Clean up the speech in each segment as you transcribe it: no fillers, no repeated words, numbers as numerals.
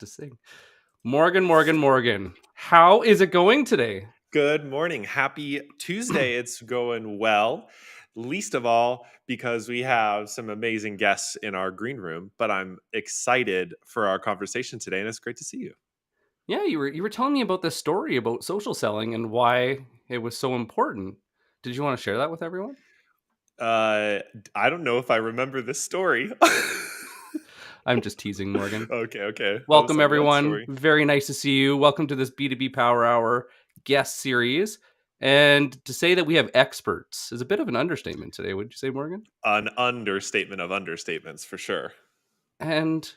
to sing. Morgan. How is it going today? Good morning. Happy Tuesday. It's going well. Least of all because we have some amazing guests in our green room, but I'm excited for our conversation today, and it's great to see you. Yeah, you were telling me about this story about social selling and why it was so important. Did you want to share that with everyone? I don't know if I remember this story. I'm just teasing, Morgan. Okay. Welcome, everyone. Very nice to see you. Welcome to this B2B Power Hour guest series. And to say that we have experts is a bit of an understatement today, would you say, Morgan? An understatement of understatements, for sure. And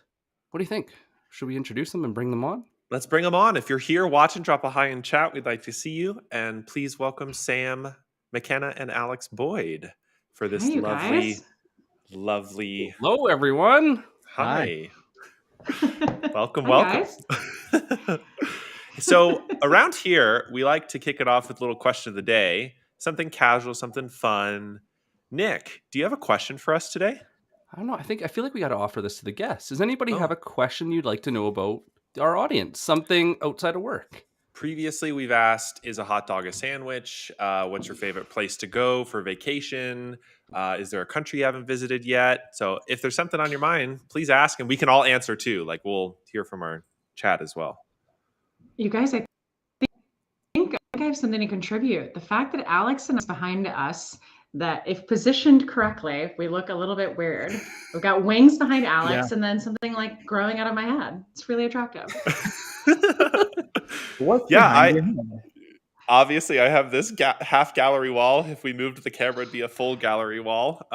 what do you think? Should we introduce them and bring them on? Let's bring them on. If you're here watching, drop a hi in chat. We'd like to see you. And please welcome Sam, McKenna, and Alex Boyd for this lovely. Hello, everyone. Hi. Welcome. Guys. So around here, we like to kick it off with a little question of the day, something casual, something fun. Nick, do you have a question for us today? I don't know. I feel like we got to offer this to the guests. Does anybody have a question you'd like to know about our audience? Something outside of work? Previously, we've asked, is a hot dog a sandwich? What's your favorite place to go for vacation? Is there a country you haven't visited yet? So if there's something on your mind, please ask, and we can all answer too. Like, we'll hear from our chat as well. You guys, I think I have something to contribute. The fact that Alex and us behind us, that if positioned correctly, we look a little bit weird. We've got wings behind Alex and then something like growing out of my head. It's really attractive. Obviously I have this half gallery wall. If we moved the camera, it'd be a full gallery wall.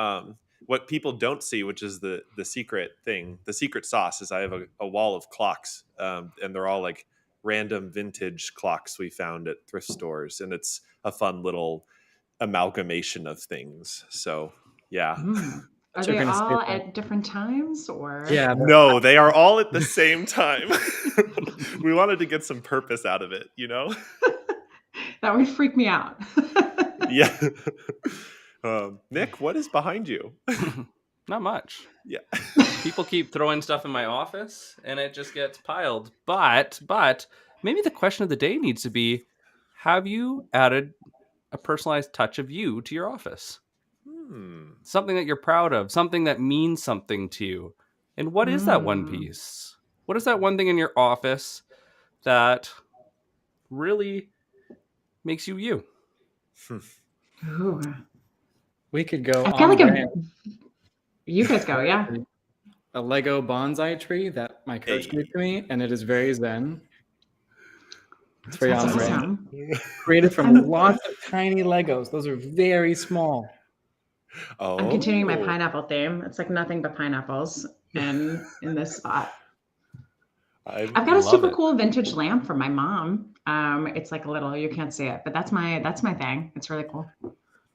What people don't see, which is the secret thing, the secret sauce, is I have a wall of clocks, and they're all like random vintage clocks we found at thrift stores, and it's a fun little amalgamation of things. So yeah. Are they all at different times, or? Yeah, no, they are all at the same time. We wanted to get some purpose out of it, you know? That would freak me out. Yeah. Nick, what is behind you? Not much. Yeah. People keep throwing stuff in my office and it just gets piled. But maybe the question of the day needs to be, have you added a personalized touch of you to your office? Something that you're proud of, something that means something to you. And what is that one piece? What is that one thing in your office that really makes you you? We could go. I feel like you guys go, yeah. A Lego bonsai tree that my coach gave to me, and it is very zen. It's very on brand. Created from lots of tiny Legos. Those are very small. I'm continuing my pineapple theme. It's like nothing but pineapples in this spot. I've got a super cool vintage lamp from my mom. It's like a little, you can't see it, but that's my thing. It's really cool.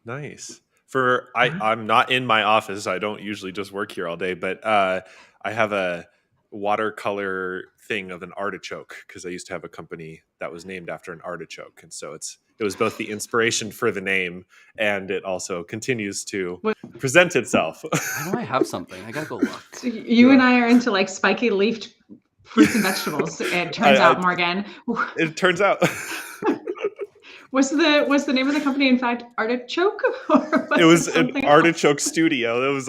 Nice. I'm not in my office. I don't usually just work here all day, but I have a watercolor thing of an artichoke because I used to have a company that was named after an artichoke, and so it was both the inspiration for the name and it also continues to present itself. I know I have something. I gotta go look. So you and I are into like spiky leafed fruits and vegetables. It turns out, Morgan. It turns out. Was the name of the company in fact Artichoke? It was an Artichoke Studio. That was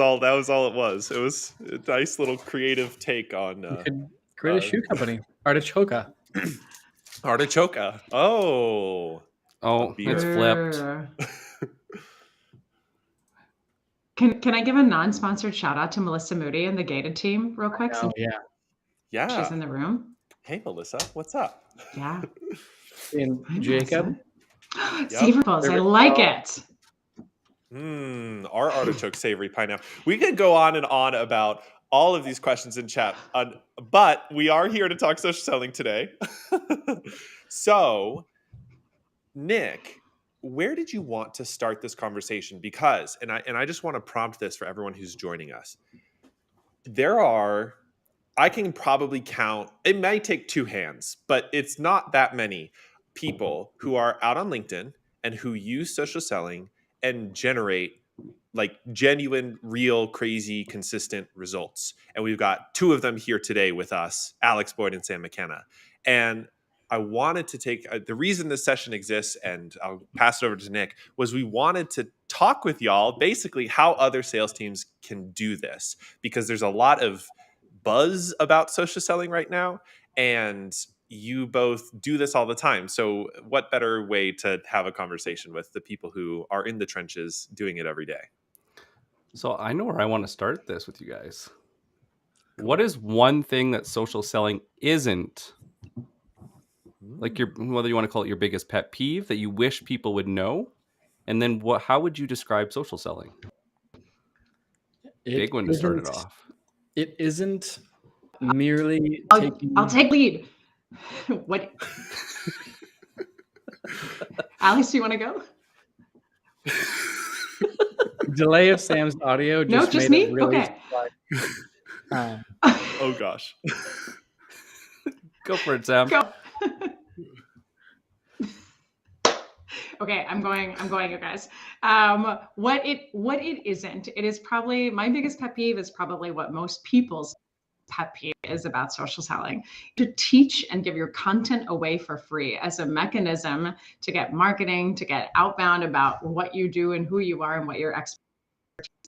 all it was. It was a nice little creative take on. You could create a shoe company, Artichoka. Artichoka. Oh, it's flipped. Can I give a non-sponsored shout out to Melissa Moody and the Gated team real quick? Oh, yeah. She's in the room. Hey, Melissa, what's up? Yeah. And Jacob. Savorables, I like it. Our artichoke savory pineapple. We could go on and on about all of these questions in chat, but we are here to talk social selling today. So, Nick, where did you want to start this conversation? Because, and I just want to prompt this for everyone who's joining us. I can probably count, it might take two hands, but it's not that many people who are out on LinkedIn and who use social selling and generate like genuine, real, crazy, consistent results. And we've got two of them here today with us, Alex Boyd and Sam McKenna. And I wanted to take the reason this session exists, and I'll pass it over to Nick, was we wanted to talk with y'all basically how other sales teams can do this, because there's a lot of buzz about social selling right now, and you both do this all the time. So what better way to have a conversation with the people who are in the trenches doing it every day? So I know where I want to start this with you guys. Cool. What is one thing that social selling isn't? Like whether you want to call it your biggest pet peeve that you wish people would know, and then how would you describe social selling? Big one to start it off. It isn't merely I'll take lead. What? Alex, do you want to go? Delay of Sam's audio. Just me. Really okay. Oh gosh. Go for it, Sam. Go. Okay, I'm going, you guys. What it isn't, it is probably, my biggest pet peeve is probably what most people's pet peeve is about social selling. To teach and give your content away for free as a mechanism to get marketing, to get outbound about what you do and who you are and what your expertise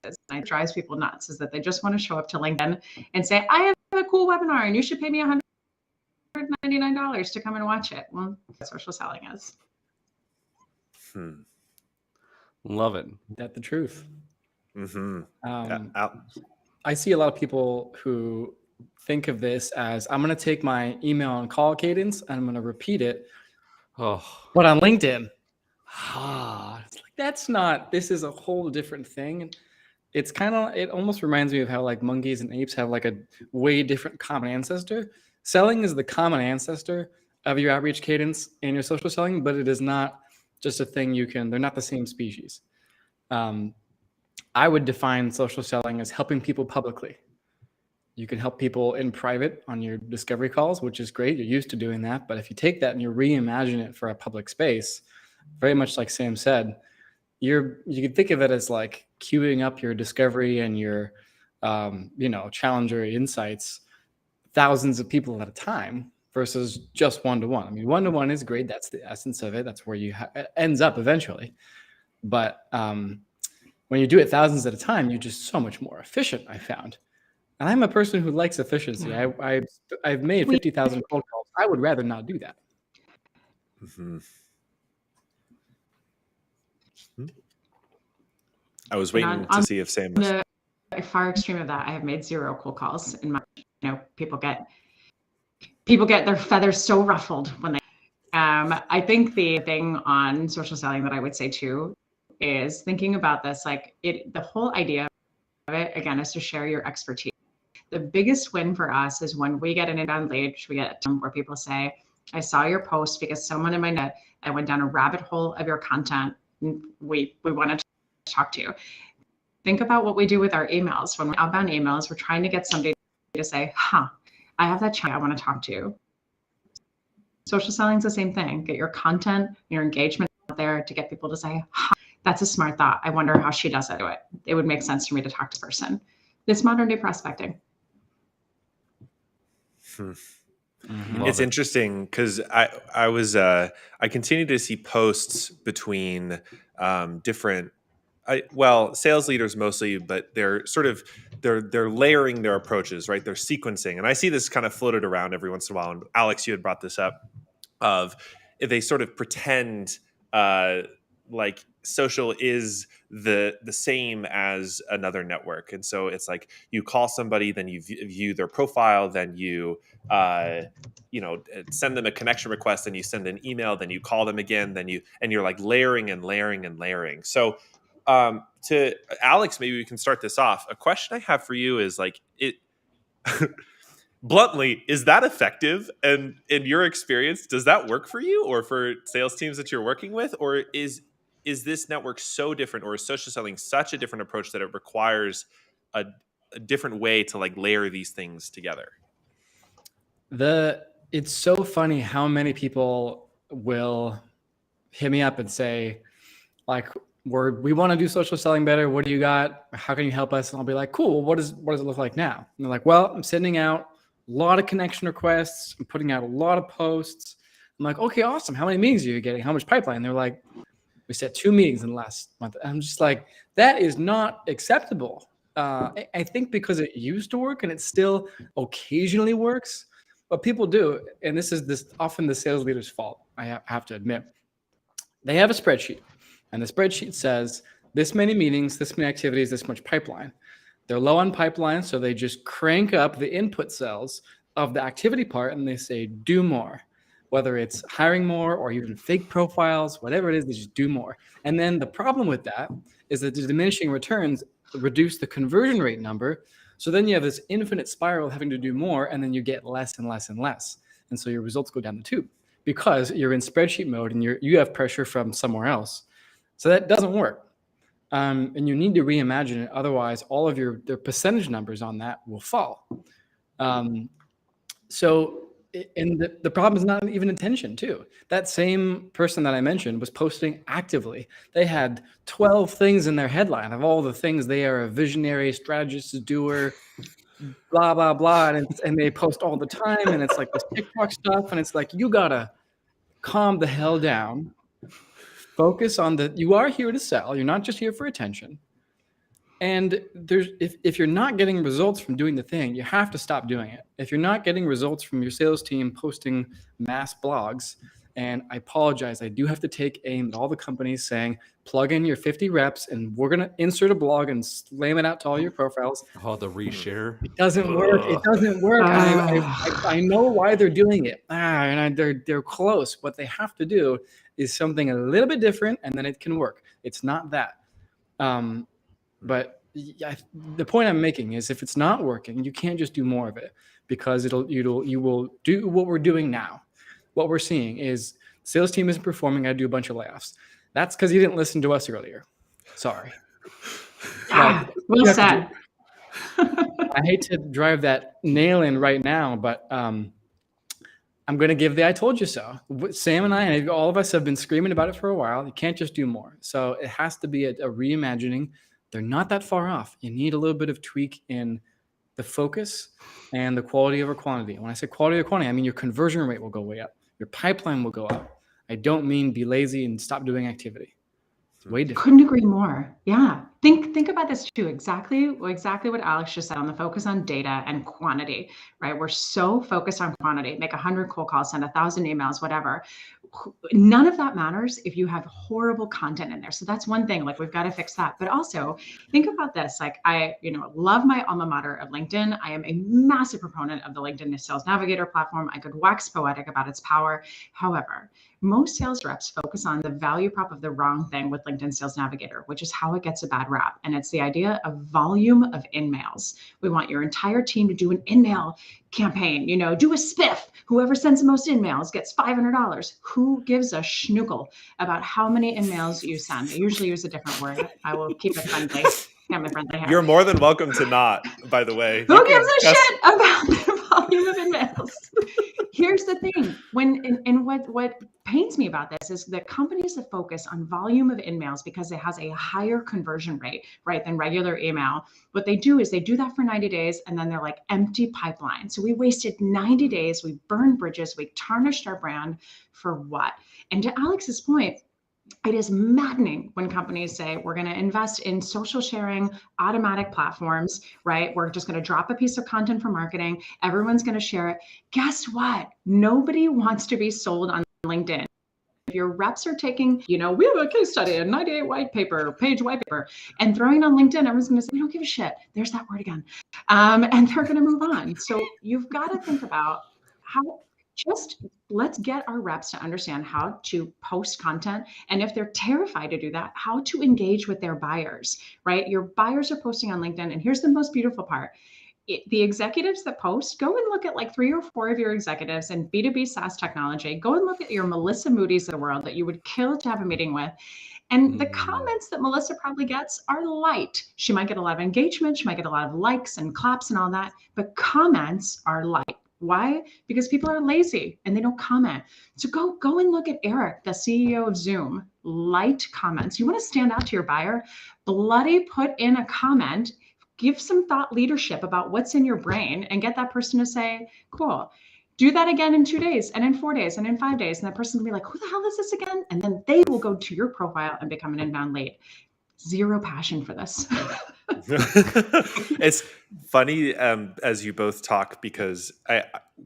is. And it drives people nuts, is that they just want to show up to LinkedIn and say, I have a cool webinar and you should pay me $199 to come and watch it. Well, that's what social selling is. Love it. That's the truth. Mm-hmm. I see a lot of people who think of this as, I'm going to take my email and call cadence and I'm going to repeat it. But on LinkedIn, it's like, this is a whole different thing. It's it almost reminds me of how like monkeys and apes have like a way different common ancestor. Selling is the common ancestor of your outreach cadence and your social selling, but it is not just a thing they're not the same species. I would define social selling as helping people publicly. You can help people in private on your discovery calls, which is great. You're used to doing that. But if you take that and you reimagine it for a public space, very much like Sam said, you could think of it as like queuing up your discovery and your challenger insights, thousands of people at a time versus just one-to-one. I mean, one-to-one is great. That's the essence of it. That's where it ends up eventually. But when you do it thousands at a time, you're just so much more efficient, I found. And I'm a person who likes efficiency. I've made 50,000 cold calls. I would rather not do that. Mm-hmm. I was waiting to see if Sam was... the far extreme of that. I have made 0 cold calls in my, people get their feathers so ruffled when they, I think the thing on social selling that I would say too is thinking about this, like the whole idea of it again is to share your expertise. The biggest win for us is when we get an inbound lead, we get where people say, I saw your post because someone in my net, I went down a rabbit hole of your content. We wanted to talk to you. Think about what we do with our emails. When we're outbound emails, we're trying to get somebody to say, I have that chat I want to talk to you. Social selling is the same thing. Get your content, your engagement out there to get people to say, that's a smart thought. I wonder how she does it. It would make sense for me to talk to this person. It's modern day prospecting. Mm-hmm. It's interesting because I continue to see posts between different sales leaders mostly, but they're layering their approaches, right? They're sequencing. And I see this kind of floated around every once in a while. And Alex, you had brought this up of if they sort of pretend like social is the same as another network. And so it's like you call somebody, then you view their profile, then you send them a connection request, then you send an email, then you call them again, and you're like layering and layering and layering. So to Alex, maybe we can start this off. A question I have for you is like bluntly, is that effective? And in your experience, does that work for you or for sales teams that you're working with? Or is this network so different, or is social selling such a different approach that it requires a different way to like layer these things together? It's so funny how many people will hit me up and say, like, we want to do social selling better. What do you got? How can you help us? And I'll be like, cool. What does it look like now? And they're like, well, I'm sending out a lot of connection requests. I'm putting out a lot of posts. I'm like, okay, awesome. How many meetings are you getting? How much pipeline? They're like, we set 2 meetings in the last month. I'm just like, that is not acceptable. I think because it used to work and it still occasionally works, but people do, and this is often the sales leader's fault, I have to admit. They have a spreadsheet, and the spreadsheet says this many meetings, this many activities, this much pipeline. They're low on pipeline, so they just crank up the input cells of the activity part, and they say, do more. Whether it's hiring more or even fake profiles, whatever it is, they just do more. And then the problem with that is that the diminishing returns reduce the conversion rate number. So then you have this infinite spiral having to do more, and then you get less and less and less. And so your results go down the tube because you're in spreadsheet mode and you have pressure from somewhere else. So that doesn't work. And you need to reimagine it. Otherwise, all of their percentage numbers on that will fall. And the problem is not even attention too. That same person that I mentioned was posting actively. They had 12 things in their headline of all the things they are: a visionary, strategist, doer, blah, blah, blah. And they post all the time. And it's like this TikTok stuff. And it's like, you gotta calm the hell down. Focus on you are here to sell. You're not just here for attention. And if you're not getting results from doing the thing, you have to stop doing it. If you're not getting results from your sales team posting mass blogs, and I apologize, I do have to take aim at all the companies saying, plug in your 50 reps and we're going to insert a blog and slam it out to all your profiles. Oh, the reshare. It doesn't work. It doesn't work. I know why they're doing it. They're close. What they have to do is something a little bit different, and then it can work. It's not that. But the point I'm making is, if it's not working, you can't just do more of it, because you will do what we're doing now. What we're seeing is sales team isn't performing. I do a bunch of layoffs. That's because you didn't listen to us earlier. Sorry. Well said. I hate to drive that nail in right now, but I'm going to give the I told you so. Sam and I, and all of us, have been screaming about it for a while. You can't just do more. So it has to be a reimagining. They're not that far off. You need a little bit of tweak in the focus and the quality over quantity. When I say quality over quantity, I mean your conversion rate will go way up. Your pipeline will go up. I don't mean be lazy and stop doing activity. It's way different. Couldn't agree more. Yeah. Think about this too. Exactly what Alex just said on the focus on data and quantity, right? We're so focused on quantity, make 100 cold calls, send 1,000 emails, whatever. None of that matters if you have horrible content in there. So that's one thing, like, we've got to fix that. But also think about this. Like, I love my alma mater of LinkedIn. I am a massive proponent of the LinkedIn Sales Navigator platform. I could wax poetic about its power. However, most sales reps focus on the value prop of the wrong thing with LinkedIn Sales Navigator, which is how it gets a bad rap. And it's the idea of volume of in-mails. We want your entire team to do an in-mail campaign, do a spiff. Whoever sends the most in-mails gets $500. Who gives a schnookle about how many in-mails you send? I usually use a different word. I will keep it friendly. You're more than welcome to not, by the way. Who gives a shit about the volume of in-mails? Here's the thing. What pains me about this is that companies that focus on volume of in-mails because it has a higher conversion rate, right, than regular email, what they do is they do that for 90 days and then they're like empty pipeline. So we wasted 90 days, we burned bridges, we tarnished our brand for what? And to Alex's point, it is maddening when companies say, we're going to invest in social sharing, automatic platforms, right? We're just going to drop a piece of content for marketing. Everyone's going to share it. Guess what? Nobody wants to be sold on LinkedIn. If your reps are taking, we have a case study, a 98 page white paper, and throwing it on LinkedIn, everyone's going to say, we don't give a shit. There's that word again. And they're going to move on. So you've got to think about let's get our reps to understand how to post content. And if they're terrified to do that, how to engage with their buyers, right? Your buyers are posting on LinkedIn. And here's the most beautiful part. The executives that post, go and look at like 3 or 4 of your executives in B2B SaaS technology. Go and look at your Melissa Moody's of the world that you would kill to have a meeting with. And the comments that Melissa probably gets are light. She might get a lot of engagement. She might get a lot of likes and claps and all that, but comments are light. Why? Because people are lazy and they don't comment. So go and look at Eric, the CEO of Zoom, light comments. You want to stand out to your buyer, bloody put in a comment, give some thought leadership about what's in your brain and get that person to say, cool. Do that again in 2 days and in 4 days and in 5 days. And that person will be like, who the hell is this again? And then they will go to your profile and become an inbound lead. Zero passion for this. It's funny as you both talk, because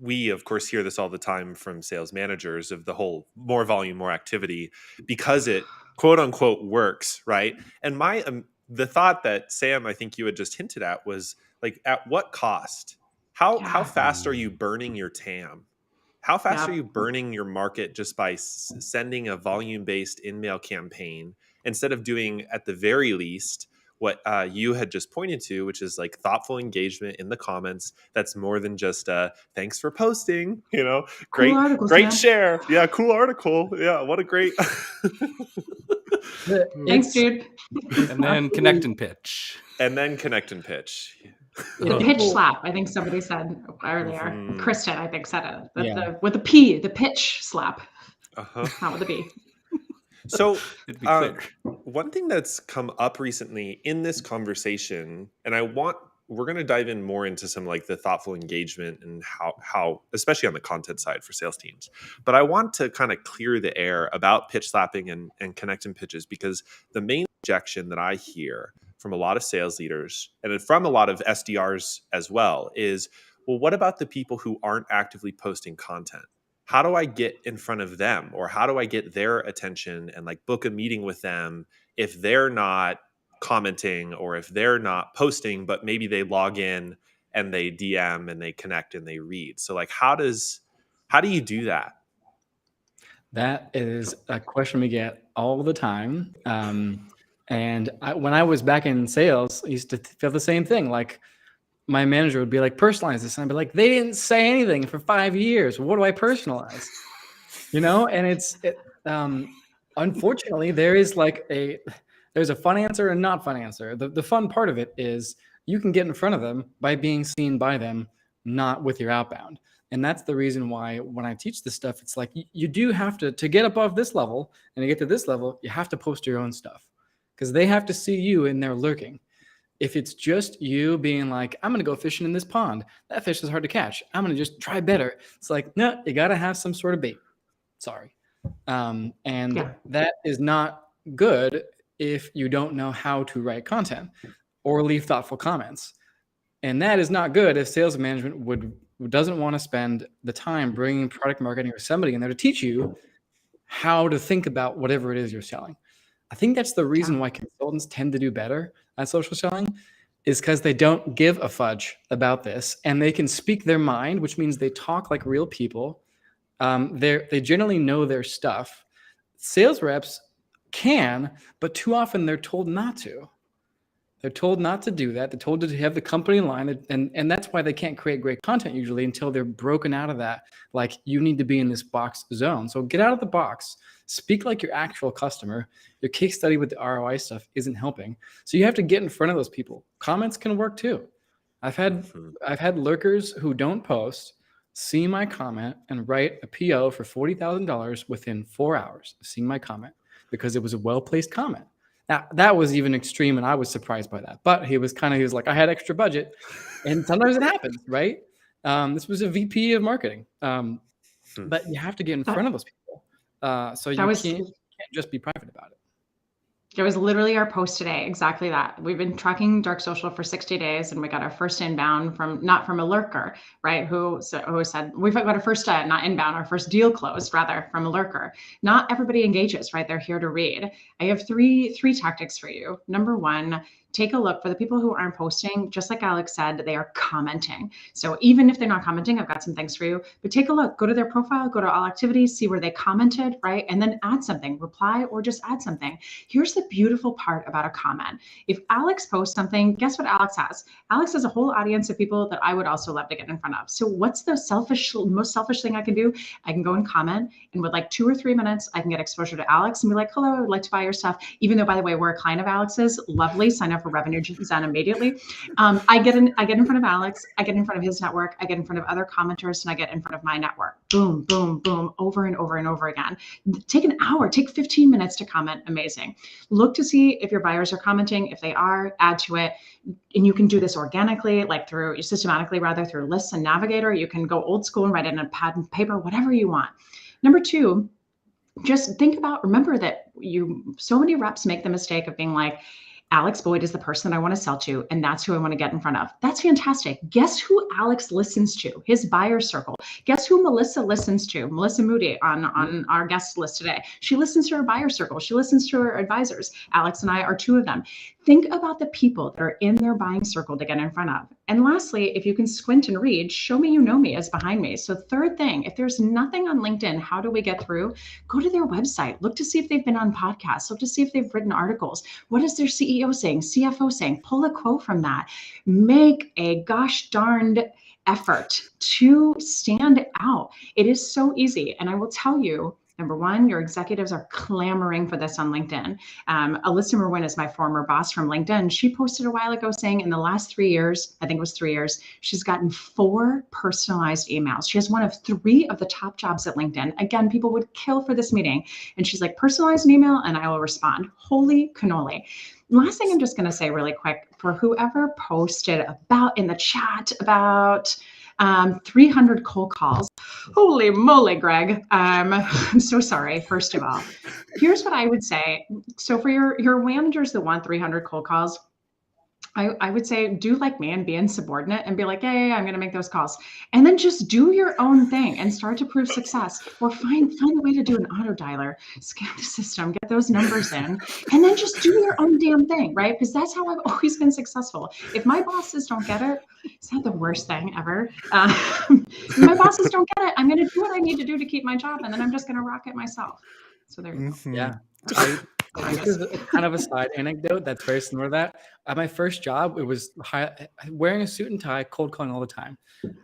we of course hear this all the time from sales managers of the whole more volume, more activity, because it quote unquote works, right? And the thought that Sam, I think you had just hinted at, was like, at what cost? How fast are you burning your TAM? How fast are you burning your market just by sending a volume-based in-mail campaign, instead of doing, at the very least, what you had just pointed to, which is like thoughtful engagement in the comments? That's more than just thanks for posting, Cool articles, great man. share. Yeah, cool article. Yeah, what a great. Thanks, dude. And then connect and pitch. And then connect and pitch. The pitch slap, I think somebody said earlier. Mhm. Kristen, I think, said it. With the Yeah. P, the pitch slap. Not with a B. So It'd be clear. one thing that's come up recently in this conversation, and we're going to dive in more into some like the thoughtful engagement and how, especially on the content side for sales teams. But I want to kind of clear the air about pitch slapping and connect and pitches, because the main objection that I hear from a lot of sales leaders and from a lot of SDRs as well is, well, what about the people who aren't actively posting content? How do I get in front of them, or how do I get their attention and like book a meeting with them if they're not commenting, or if they're not posting, but maybe they log in and they DM and they connect and they read? So like, how do you do that? That is a question we get all the time. And when I was back in sales, I used to feel the same thing. Like, my manager would be like, personalize this. And I'd be like, they didn't say anything for 5 years. What do I personalize? And unfortunately, there's a fun answer and not fun answer. The fun part of it is you can get in front of them by being seen by them, not with your outbound. And that's the reason why when I teach this stuff, it's like, you do have to get above this level and to get to this level, you have to post your own stuff, because they have to see you in there lurking. If it's just you being like, I'm going to go fishing in this pond, that fish is hard to catch, I'm going to just try better. It's like, no, you got to have some sort of bait. Sorry. That is not good if you don't know how to write content or leave thoughtful comments. And that is not good if sales management doesn't want to spend the time bringing product marketing or somebody in there to teach you how to think about whatever it is you're selling. I think that's the reason why consultants tend to do better at social selling, is because they don't give a fudge about this, and they can speak their mind, which means they talk like real people. They generally know their stuff. Sales reps can, but too often they're told not to. They're told not to do that. They're told to have the company in line, and that's why they can't create great content usually until they're broken out of that. Like, you need to be in this box zone. So get out of the box. Speak like your actual customer. Your case study with the ROI stuff isn't helping. So you have to get in front of those people. Comments can work too. I've had lurkers who don't post see my comment and write a PO for $40,000 within 4 hours of seeing my comment, because it was a well-placed comment. Now, that was even extreme, and I was surprised by that. But he was like, I had extra budget, and sometimes it happens, right? This was a VP of marketing. But you have to get in front of those people. So you can't just be private about it. It was literally our post today. Exactly that. We've been tracking dark social for 60 days, and we got our first inbound not from a lurker, right? Who said, we've got our first, not inbound, our first deal closed rather from a lurker. Not everybody engages, right? They're here to read. I have three tactics for you. Number one, take a look for the people who aren't posting. Just like Alex said, they are commenting. So even if they're not commenting, I've got some things for you, but take a look, go to their profile, go to all activities, see where they commented, right? And then add something, reply, or just add something. Here's the beautiful part about a comment. If Alex posts something, guess what Alex has? Alex has a whole audience of people that I would also love to get in front of. So what's the most selfish thing I can do? I can go and comment, and with like 2 or 3 minutes, I can get exposure to Alex and be like, hello, I would like to buy your stuff. Even though, by the way, we're a client of Alex's, lovely, sign up for revenue Zen immediately. I get in front of Alex, I get in front of his network, I get in front of other commenters, and I get in front of my network. Boom, boom, boom, over and over and over again. Take an hour, take 15 minutes to comment. Amazing. Look to see if your buyers are commenting. If they are, add to it. And you can do this organically, like systematically rather, through lists and Navigator. You can go old school and write it in a pad and paper, whatever you want. Number two, just remember that so many reps make the mistake of being like, Alex Boyd is the person that I want to sell to, and that's who I want to get in front of. That's fantastic. Guess who Alex listens to? His buyer circle. Guess who Melissa listens to? Melissa Moody on our guest list today. She listens to her buyer circle. She listens to her advisors. Alex and I are two of them. Think about the people that are in their buying circle to get in front of. And lastly, if you can squint and read, Show Me You Know Me is behind me. So third thing, if there's nothing on LinkedIn, how do we get through? Go to their website. Look to see if they've been on podcasts. Look to see if they've written articles. What is their CEO saying? CFO saying? Pull a quote from that. Make a gosh darned effort to stand out. It is so easy. And I will tell you, number one, your executives are clamoring for this on LinkedIn. Alyssa Merwin is my former boss from LinkedIn. She posted a while ago saying in the last 3 years, I think it was 3 years, she's gotten 4 personalized emails. She has one of 3 of the top jobs at LinkedIn. Again, people would kill for this meeting. And she's like, personalize an email and I will respond. Holy cannoli. Last thing I'm just going to say really quick, for whoever posted in the chat about 300 cold calls. Holy moly, Greg. I'm so sorry, first of all. Here's what I would say. So for your managers that want 300 cold calls, I would say do like me and be insubordinate and be like, hey, I'm going to make those calls. And then just do your own thing and start to prove success, or find a way to do an auto dialer, scan the system, get those numbers in, and then just do your own damn thing, right? Because that's how I've always been successful. If my bosses don't get it, it's not the worst thing ever. If my bosses don't get it, I'm going to do what I need to do to keep my job, and then I'm just going to rock it myself. So there you go. Yeah. This is kind of a side anecdote that's very similar to that. At my first job, it was wearing a suit and tie, cold calling all the time.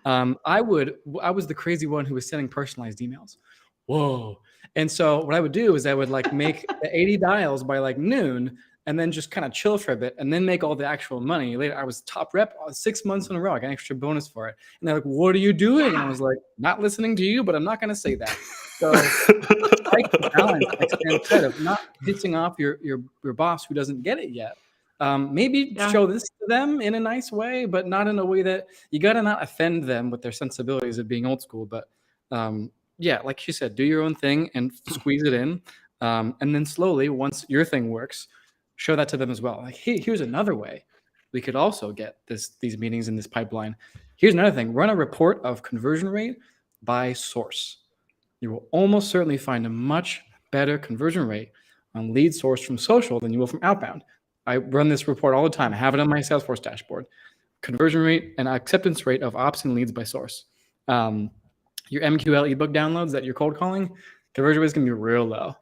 I was the crazy one who was sending personalized emails. Whoa. And so what I would do is I would like make the 80 dials by like noon, and then just kind of chill for a bit and then make all the actual money later. I was top rep 6 months in a row. I got an extra bonus for it. And they're like, what are you doing? And I was like, not listening to you, but I'm not going to say that. So strike the balance, like Sam said, of not pissing off your boss who doesn't get it yet. Maybe show this to them in a nice way, but not in a way that you got to not offend them with their sensibilities of being old school. But like she said, do your own thing and squeeze it in. And then slowly, once your thing works, show that to them as well. Like, hey, here's another way we could also get these meetings in this pipeline. Here's another thing. Run a report of conversion rate by source. You will almost certainly find a much better conversion rate on lead source from social than you will from outbound. I run this report all the time. I have it on my Salesforce dashboard. Conversion rate and acceptance rate of ops and leads by source. Your MQL ebook downloads that you're cold calling, conversion rate is going to be real low.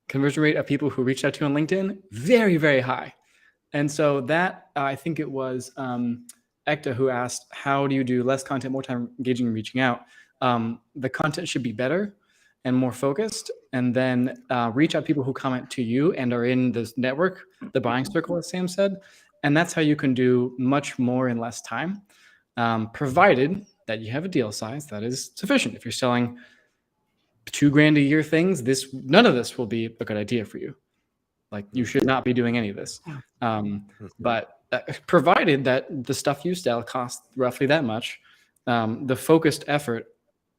Conversion rate of people who reached out to you on LinkedIn, very, very high. And so that, I think it was Ekta who asked, how do you do less content, more time engaging and reaching out? The content should be better and more focused, and then reach out to people who comment to you and are in this network, the buying circle, as Sam said. And that's how you can do much more in less time, provided that you have a deal size that is sufficient. If you're selling $2,000 a year things, none of this will be a good idea for you. Like, you should not be doing any of this. But provided that the stuff you sell costs roughly that much, the focused effort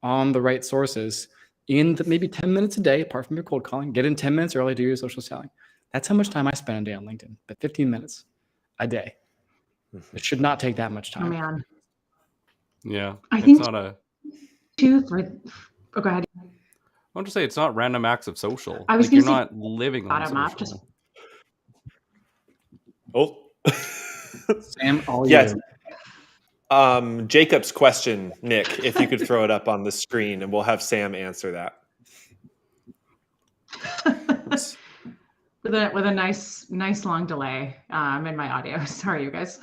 on the right sources in maybe 10 minutes a day, apart from your cold calling, get in 10 minutes early, do your social selling. That's how much time I spend a day on LinkedIn, but 15 minutes a day. It should not take that much time. Oh, man. Yeah. I think not a... go ahead. I want to say it's not random acts of social. I was you're gonna say not living on social. just... Oh. Sam, all yes. you. Jacob's question, Nick, if you could throw it up on the screen, and we'll have Sam answer that. with a nice long delay in my audio. Sorry, you guys.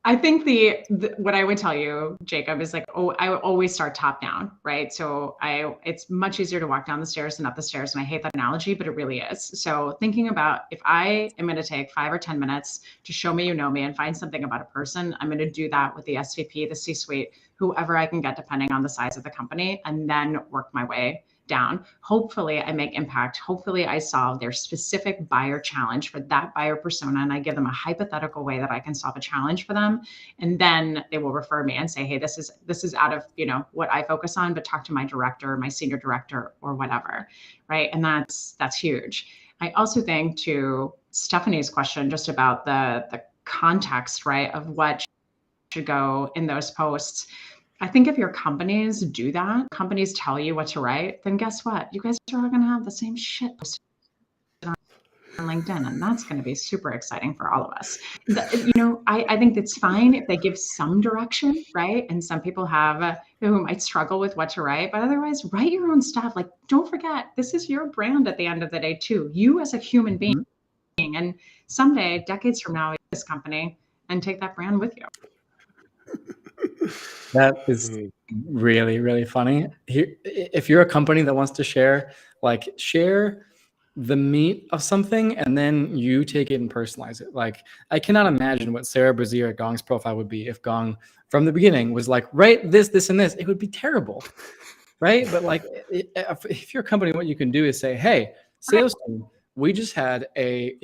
I think the what I would tell you, Jacob, is like, I always start top down, right? So it's much easier to walk down the stairs than up the stairs, and I hate that analogy, but it really is. So thinking about, if I am going to take 5 or 10 minutes to show me you know me and find something about a person, I'm going to do that with the SVP, the C-suite, whoever I can get, depending on the size of the company, and then work my way down. Hopefully I make impact. Hopefully I solve their specific buyer challenge for that buyer persona, and I give them a hypothetical way that I can solve a challenge for them. And then they will refer me and say, hey, this is out of, what I focus on, but talk to my director, my senior director, or whatever. Right. And that's huge. I also think, to Stephanie's question, just about the context, right, of what should go in those posts. I think if your companies do that, companies tell you what to write, then guess what? You guys are all going to have the same shit posted on LinkedIn, and that's going to be super exciting for all of us. I think it's fine if they give some direction, right? And some people who might struggle with what to write, but otherwise, write your own stuff. Like, don't forget, this is your brand at the end of the day too. You as a human being, and someday, decades from now, this company, and take that brand with you. That is really, really funny. If you're a company that wants to share the meat of something, and then you take it and personalize it. Like, I cannot imagine what Sarah Brazier at Gong's profile would be if Gong from the beginning was like, write this, this, and this. It would be terrible, right? But like, if you're a company, what you can do is say, hey, sales team, we just had a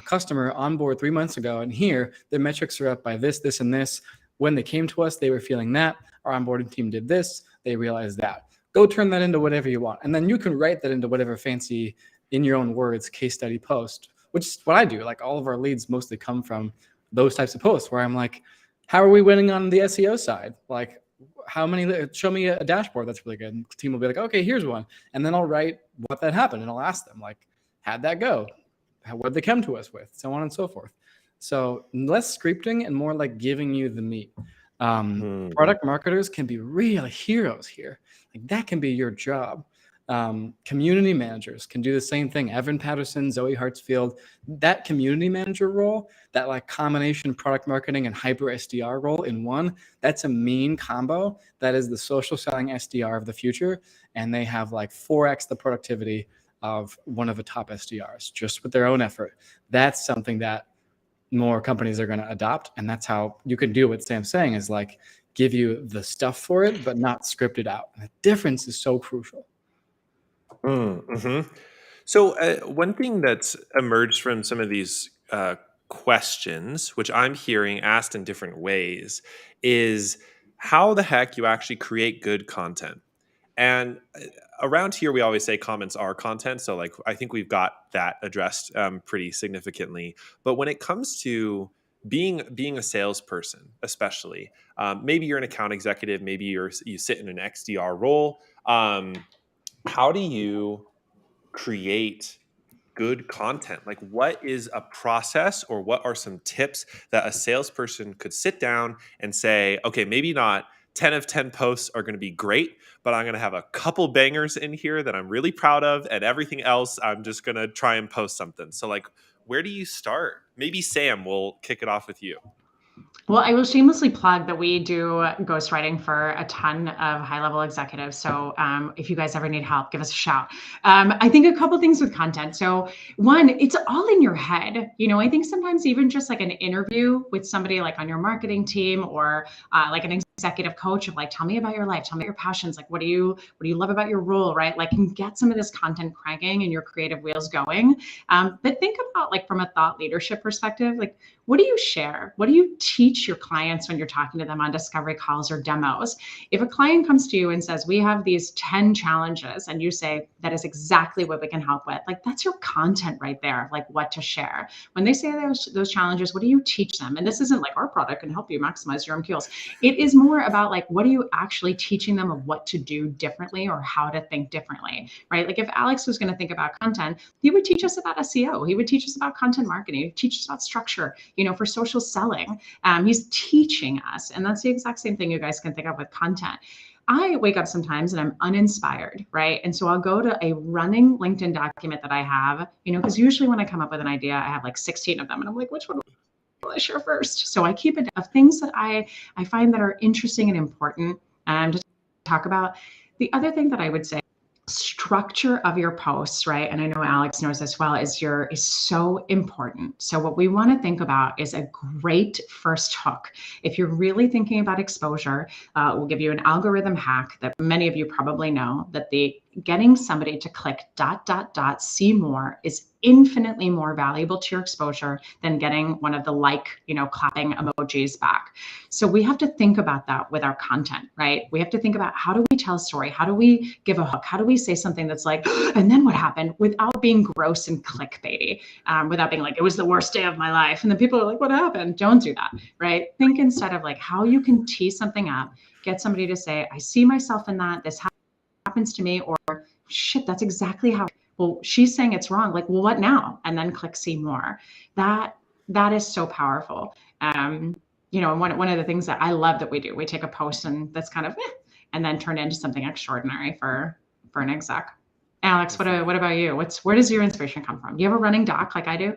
customer on board 3 months ago, and here their metrics are up by this, this, and this. When they came to us, they were feeling that. Our onboarding team did this. They realized that. Go turn that into whatever you want. And then you can write that into whatever fancy, in your own words, case study post, which is what I do. Like, all of our leads mostly come from those types of posts where I'm like, how are we winning on the SEO side? Like, show me a dashboard that's really good. And the team will be like, okay, here's one. And then I'll write what that happened. And I'll ask them, like, how'd that go? What'd they come to us with? So on and so forth. So less scripting and more like giving you the meat. Product marketers can be real heroes here. Like, that can be your job. Community managers can do the same thing. Evan Patterson, Zoe Hartsfield, that community manager role, that like combination product marketing and hyper SDR role in one, that's a mean combo. That is the social selling SDR of the future. And they have like 4x the productivity of one of the top SDRs just with their own effort. That's something that more companies are going to adopt. And that's how you can do what Sam's saying, is like, give you the stuff for it, but not script it out. And the difference is so crucial. Mm-hmm. So one thing that's emerged from some of these questions, which I'm hearing asked in different ways, is how the heck you actually create good content. And around here, we always say comments are content. So like, I think we've got that addressed pretty significantly. But when it comes to being a salesperson, especially, maybe you're an account executive, maybe you sit in an XDR role. How do you create good content? Like, what is a process, or what are some tips that a salesperson could sit down and say, okay, maybe not 10 of 10 posts are going to be great, but I'm going to have a couple bangers in here that I'm really proud of, and everything else, I'm just going to try and post something. So like, where do you start? Maybe Sam, will kick it off with you. Well, I will shamelessly plug that we do ghostwriting for a ton of high-level executives. So if you guys ever need help, give us a shout. I think a couple things with content. So one, it's all in your head. I think sometimes even just like an interview with somebody like on your marketing team, or like an executive coach of like, tell me about your life, tell me your passions, like what do you love about your role, right? Like, can get some of this content cranking and your creative wheels going. But think about, like, from a thought leadership perspective, like, what do you share? What do you teach your clients when you're talking to them on discovery calls or demos? If a client comes to you and says, we have these 10 challenges, and you say, that is exactly what we can help with, like, that's your content right there, like what to share. When they say those challenges, what do you teach them? And this isn't like, our product can help you maximize your MQLs. It is more about like, what are you actually teaching them of what to do differently, or how to think differently, right? Like, if Alex was going to think about content, he would teach us about SEO. He would teach us about content marketing. He would teach us about structure, for social selling. He's teaching us. And that's the exact same thing you guys can think of with content. I wake up sometimes and I'm uninspired, right? And so I'll go to a running LinkedIn document that I have, because usually when I come up with an idea, I have like 16 of them. And I'm like, which one share first. So I keep it of things that I find that are interesting and important to talk about. The other thing that I would say, structure of your posts, right? And I know Alex knows as well, is so important. So what we want to think about is a great first hook. If you're really thinking about exposure, we'll give you an algorithm hack that many of you probably know, that the getting somebody to click ... see more is infinitely more valuable to your exposure than getting one of the clapping emojis back. So we have to think about that with our content, right? We have to think about, how do we tell a story? How do we give a hook? How do we say something that's like, and then what happened, without being gross and clickbaity, without being like, it was the worst day of my life. And then people are like, what happened? Don't do that, right? Think instead of like how you can tee something up, get somebody to say, I see myself in that. This happens to me, or shit, that's exactly how, well, she's saying it's wrong. Like, well, what now? And then click see more. That is so powerful. You know, one of the things that I love that we do, we take a post and that's kind of, and then turn it into something extraordinary for an exec. Alex, what about you? Where does your inspiration come from? Do you have a running doc like I do?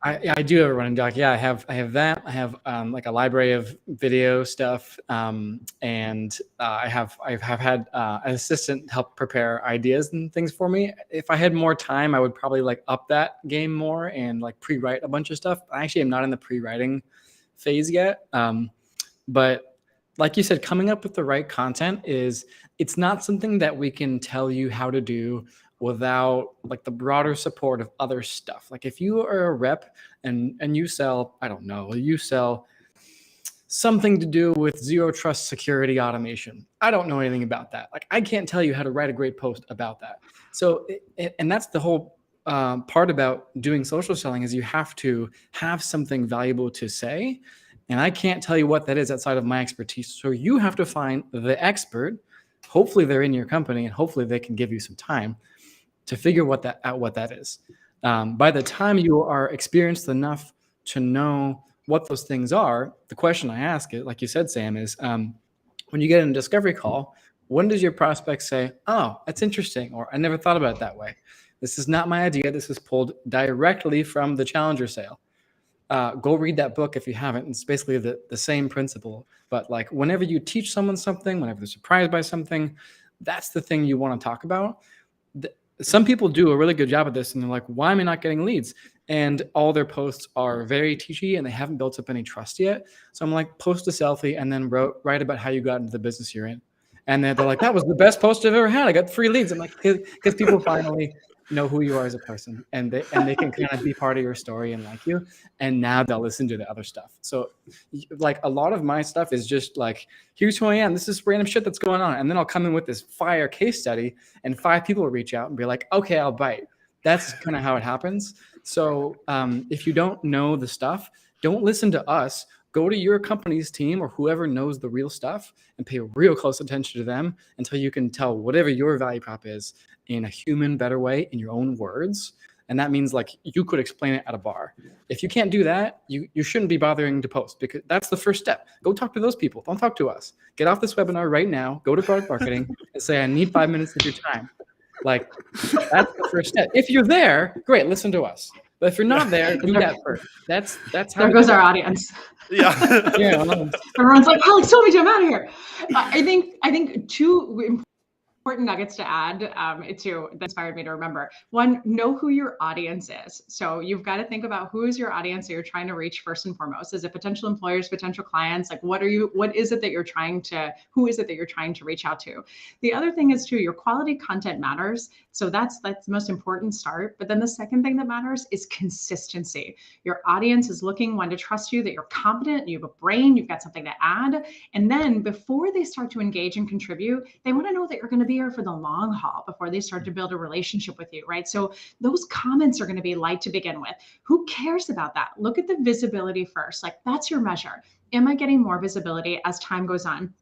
I do have a running doc. Yeah, I have that. I have like a library of video stuff, and I've had an assistant help prepare ideas and things for me. If I had more time, I would probably like up that game more and like pre-write a bunch of stuff. I actually am not in the pre-writing phase yet, but like you said, coming up with the right content it's not something that we can tell you how to do without like the broader support of other stuff. Like if you are a rep and you sell, I don't know, you sell something to do with zero trust security automation. I don't know anything about that. Like I can't tell you how to write a great post about that. So, and that's the whole part about doing social selling, is you have to have something valuable to say. And I can't tell you what that is outside of my expertise. So you have to find the expert. Hopefully they're in your company and hopefully they can give you some time to figure out what that is. By the time you are experienced enough to know what those things are, the question I ask it, like you said, Sam, is when you get in a discovery call, when does your prospect say, oh, that's interesting, or I never thought about it that way. This is not my idea. This is pulled directly from the Challenger sale. Go read that book if you haven't. It's basically the same principle. But like whenever you teach someone something, whenever they're surprised by something, that's the thing you want to talk about. Some people do a really good job at this and they're like, why am I not getting leads? And all their posts are very teachy and they haven't built up any trust yet. So I'm like, post a selfie and then write about how you got into the business you're in. And they're like, that was the best post I've ever had. I got 3 leads. I'm like, because people finally know who you are as a person and they can kind of be part of your story and like you. And now they'll listen to the other stuff. So like a lot of my stuff is just like, here's who I am. This is random shit that's going on. And then I'll come in with this fire case study and 5 people will reach out and be like, okay, I'll bite. That's kind of how it happens. So if you don't know the stuff, don't listen to us. Go to your company's team or whoever knows the real stuff and pay real close attention to them until you can tell whatever your value prop is in a human, better way in your own words. And that means like you could explain it at a bar. If you can't do that, you shouldn't be bothering to post, because that's the first step. Go talk to those people. Don't talk to us. Get off this webinar right now. Go to product marketing and say, I need 5 minutes of your time. Like that's the first step. If you're there, great, listen to us. But if you're not there, do that first. That's how. There goes our audience. Yeah. Yeah. Everyone's like, Alex, tell me to, I'm out of here. I think 2 important nuggets to add that inspired me to remember. One, know who your audience is. So you've got to think about who is your audience that you're trying to reach first and foremost. Is it potential employers, potential clients? Like who is it that you're trying to reach out to? The other thing is too, your quality content matters. So that's the most important start. But then the second thing that matters is consistency. Your audience is looking, one, to trust you, that you're competent, you have a brain, you've got something to add. And then before they start to engage and contribute, they want to know that you're going to be here for the long haul before they start to build a relationship with you, right? So those comments are going to be light to begin with. Who cares about that? Look at the visibility first. Like that's your measure. Am I getting more visibility as time goes on?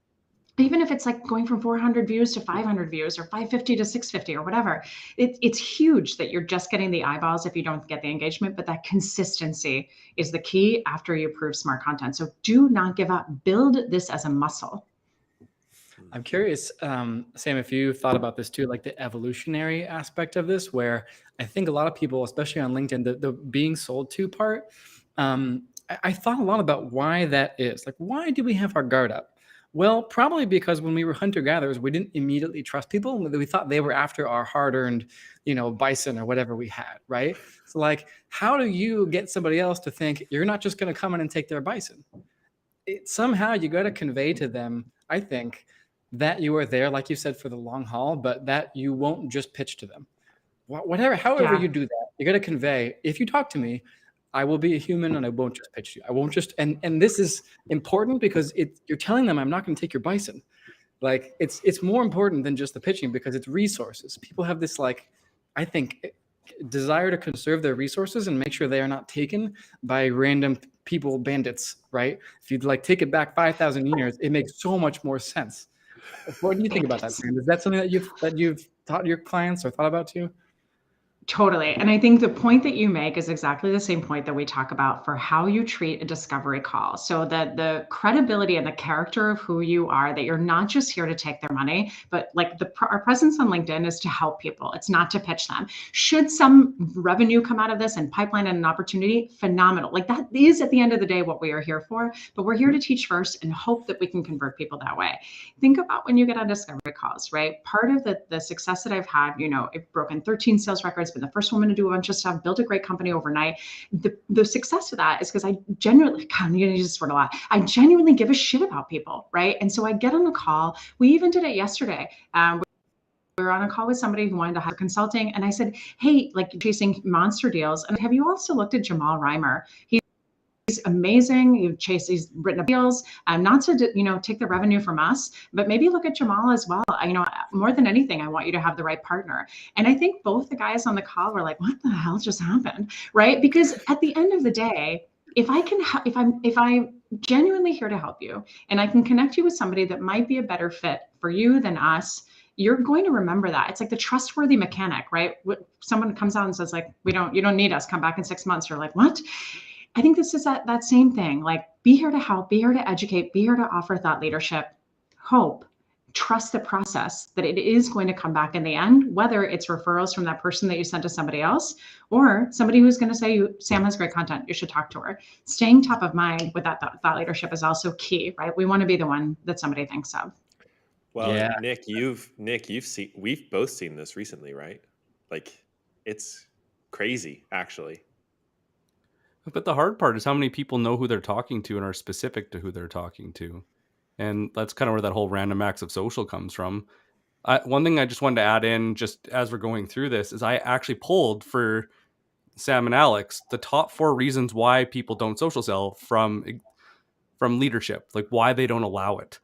Even if it's like going from 400 views to 500 views or 550 to 650 or whatever, it's huge that you're just getting the eyeballs if you don't get the engagement, but that consistency is the key after you prove smart content. So do not give up. Build this as a muscle. I'm curious, Sam, if you thought about this too, like the evolutionary aspect of this, where I think a lot of people, especially on LinkedIn, the being sold to part, I thought a lot about why that is. Like, why do we have our guard up? Well, probably because when we were hunter-gatherers, we didn't immediately trust people. We thought they were after our hard-earned, bison or whatever we had, right? So, like, how do you get somebody else to think you're not just going to come in and take their bison? Somehow you got to convey to them, I think, that you are there, like you said, for the long haul, but that you won't just pitch to them. However you do that, you got to convey, if you talk to me, I will be a human and I won't just pitch you. I won't just, and this is important because you're telling them I'm not going to take your bison. Like it's more important than just the pitching because it's resources. People have this, like, I think, desire to conserve their resources and make sure they are not taken by random people, bandits, right? If you'd like take it back 5,000 years, it makes so much more sense. What do you think about that, Sam? Is that something that you've taught your clients or thought about too? Totally. And I think the point that you make is exactly the same point that we talk about for how you treat a discovery call. So that the credibility and the character of who you are, that you're not just here to take their money, but like our presence on LinkedIn is to help people. It's not to pitch them. Should some revenue come out of this and pipeline and an opportunity, phenomenal. Like that is at the end of the day what we are here for, but we're here to teach first and hope that we can convert people that way. Think about when you get on discovery calls, right? Part of the success that I've had, I've broken 13 sales records, been the first woman to do a bunch of stuff, built a great company overnight. The success of that is because I genuinely, God, I'm going to use this word a lot. I genuinely give a shit about people, right? And so I get on a call. We even did it yesterday. We were on a call with somebody who wanted to hire consulting. And I said, hey, like chasing monster deals. And have you also looked at Jamal Reimer? He's amazing. He's written up deals, not to, take the revenue from us, but maybe look at Jamal as well. More than anything, I want you to have the right partner. And I think both the guys on the call were like, what the hell just happened? Right? Because at the end of the day, if I'm genuinely here to help you and I can connect you with somebody that might be a better fit for you than us, you're going to remember that. It's like the trustworthy mechanic, right? Someone comes out and says like, you don't need us, come back in 6 months. You're like, what? I think this is that same thing. Like, be here to help, be here to educate, be here to offer thought leadership, hope, trust the process that it is going to come back in the end, whether it's referrals from that person that you sent to somebody else or somebody who's going to say, Sam has great content, you should talk to her. Staying top of mind with that thought leadership is also key, right? We want to be the one that somebody thinks of. Well, yeah. Nick, we've both seen this recently, right? Like, it's crazy, actually. But the hard part is how many people know who they're talking to and are specific to who they're talking to. And that's kind of where that whole random acts of social comes from. One thing I just wanted to add in, just as we're going through this, is I actually pulled for Sam and Alex the top 4 reasons why people don't social sell from leadership, like why they don't allow it.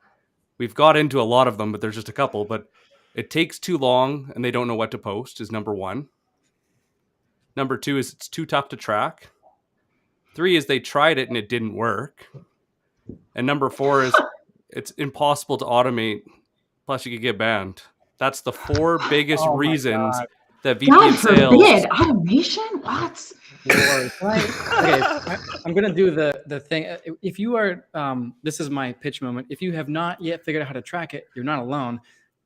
We've got into a lot of them, but there's just a couple. But it takes too long and they don't know what to post is number 1. Number 2 is it's too tough to track. 3 is they tried it and it didn't work. And number 4 is it's impossible to automate. Plus you could get banned. That's the 4 biggest reasons that VP God of sales. forbid automation. What? Okay, I'm gonna do the thing. If you are, this is my pitch moment. If you have not yet figured out how to track it, you're not alone.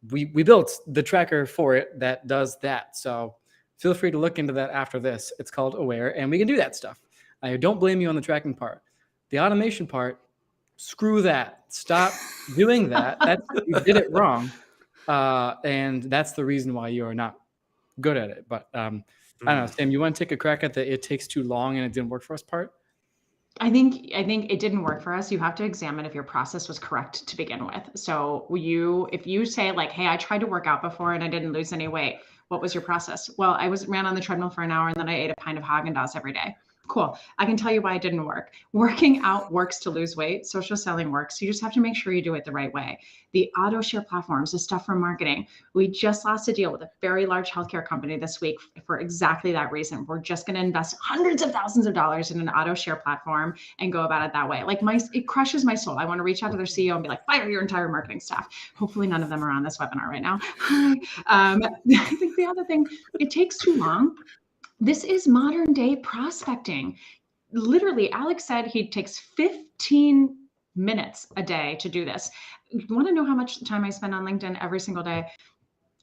We built the tracker for it that does that. So feel free to look into that after this. It's called Aware, and we can do that stuff. I don't blame you on the tracking part. The automation part, screw that. Stop doing that. You did it wrong. And that's the reason why you are not good at it. But I don't know, Sam, you want to take a crack at the it takes too long and it didn't work for us part? I think it didn't work for us. You have to examine if your process was correct to begin with. So if you say like, hey, I tried to work out before and I didn't lose any weight, what was your process? Well, I ran on the treadmill for an hour and then I ate a pint of Haagen-Dazs every day. Cool. I can tell you why it didn't work. Working out works to lose weight. Social selling works. You just have to make sure you do it the right way. The auto share platforms, the stuff from marketing. We just lost a deal with a very large healthcare company this week for exactly that reason. We're just going to invest hundreds of thousands of dollars in an auto share platform and go about it that way. Like it crushes my soul. I want to reach out to their CEO and be like, fire your entire marketing staff. Hopefully none of them are on this webinar right now. Hi. I think the other thing, it takes too long. This is modern day prospecting. Literally, Alex said he takes 15 minutes a day to do this. You want to know how much time I spend on LinkedIn every single day?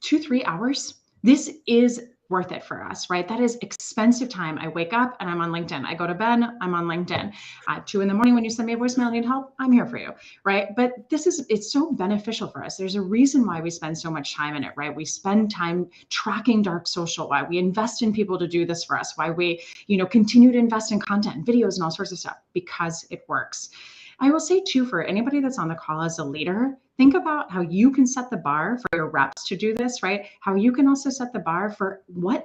2-3 hours. This is worth it for us, right? That is expensive time. I wake up and I'm on LinkedIn. I go to bed, I'm on LinkedIn. At 2 a.m, when you send me a voicemail, need help, I'm here for you, right? But it's so beneficial for us. There's a reason why we spend so much time in it, right? We spend time tracking dark social, why we invest in people to do this for us, why we, continue to invest in content and videos and all sorts of stuff, because it works. I will say too, for anybody that's on the call as a leader, think about how you can set the bar for your reps to do this, right? How you can also set the bar for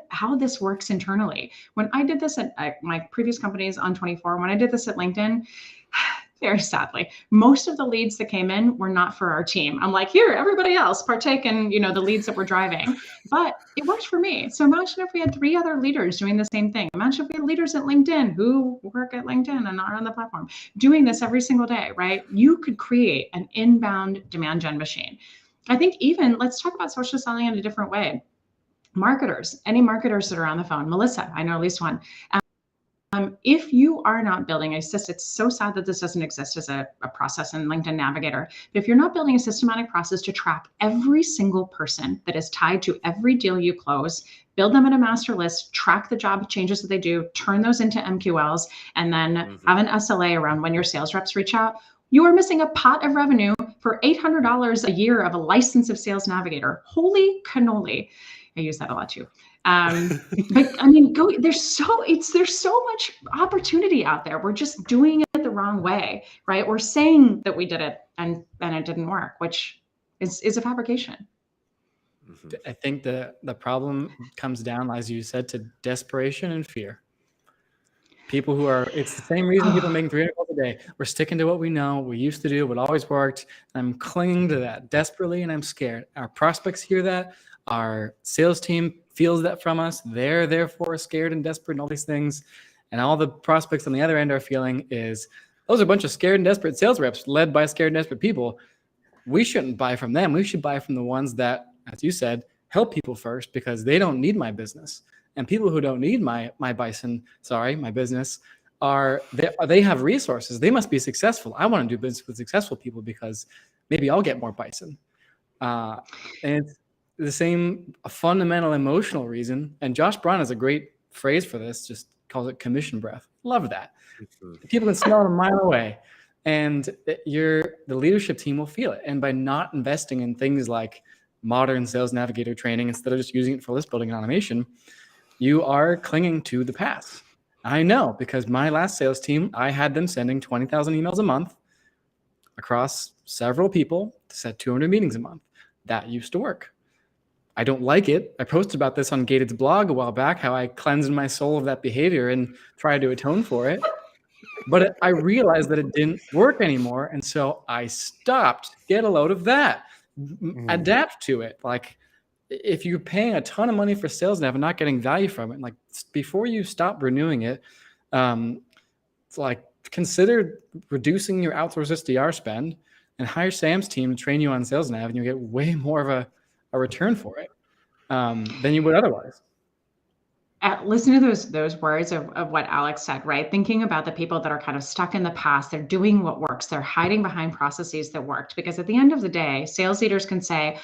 how this works internally. When I did this at my previous companies on 24, when I did this at LinkedIn, very sadly, most of the leads that came in were not for our team. I'm like, here, everybody else partake in, the leads that we're driving. But it worked for me. So imagine if we had 3 other leaders doing the same thing. Imagine if we had leaders at LinkedIn who work at LinkedIn and are on the platform doing this every single day, right? You could create an inbound demand gen machine. I think even, let's talk about social selling in a different way. Marketers, any marketers that are on the phone, Melissa, I know at least one. If you are not building a system, it's so sad that this doesn't exist as a process in LinkedIn Navigator. But if you're not building a systematic process to track every single person that is tied to every deal you close, build them in a master list, track the job changes that they do, turn those into MQLs, and then have an SLA around when your sales reps reach out, you are missing a pot of revenue for $800 a year of a license of Sales Navigator. Holy cannoli. I use that a lot too. But I mean, there's so much opportunity out there. We're just doing it the wrong way, right? We're saying that we did it and it didn't work, which is a fabrication. I think the problem comes down, as you said, to desperation and fear. People it's the same reason people are making 300 calls a day. We're sticking to what we know, we used to do, what always worked. I'm clinging to that desperately, and I'm scared. Our prospects hear that. Our sales team feels that from us. They're therefore scared and desperate and all these things. And all the prospects on the other end are feeling is, those are a bunch of scared and desperate sales reps led by scared and desperate people. We shouldn't buy from them. We should buy from the ones that, as you said, help people first, because they don't need my business. And people who don't need my business, they have resources. They must be successful. I want to do business with successful people because maybe I'll get more bison. And it's the same fundamental emotional reason. And Josh Braun has a great phrase for this, just calls it commission breath. Love that. People can smell it a mile away, and the leadership team will feel it. And by not investing in things like modern Sales Navigator training, instead of just using it for list building and automation, you are clinging to the past. I know, because my last sales team, I had them sending 20,000 emails a month across several people to set 200 meetings a month. That used to work. I don't like it. I posted about this on Gated's blog a while back, how I cleansed my soul of that behavior and tried to atone for it. But I realized that it didn't work anymore. And so I stopped. Get a load of that. Adapt to it. Like, if you're paying a ton of money for sales nav and not getting value from it, like, before you stop renewing it, it's like, consider reducing your outsourced SDR spend and hire Sam's team to train you on sales nav, and you'll get way more of a return for it than you would otherwise. Listen to those words of what Alex said, right? Thinking about the people that are kind of stuck in the past, they're doing what works, they're hiding behind processes that worked. Because at the end of the day, sales leaders can say,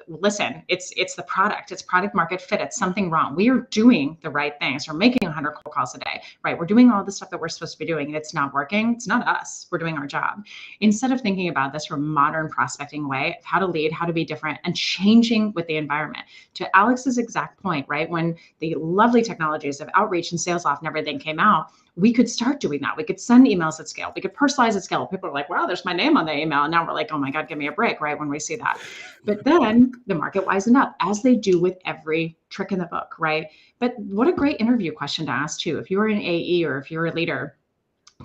listen, it's the product, it's product market fit, it's something wrong. We are doing the right things. We're making 100 cold calls a day, right? We're doing all the stuff that we're supposed to be doing, and it's not working. It's not us. We're doing our job. Instead of thinking about this from a modern prospecting way of how to lead, how to be different, and changing with the environment. To Alex's exact point, right? When the lovely technologies of outreach and sales off and everything came out, we could start doing that. We could send emails at scale. We could personalize at scale. People are like, wow, there's my name on the email. And now we're like, oh my God, give me a break, right? When we see that. But then the market wisened up, as they do with every trick in the book, right? But what a great interview question to ask too. If you're an AE or if you're a leader,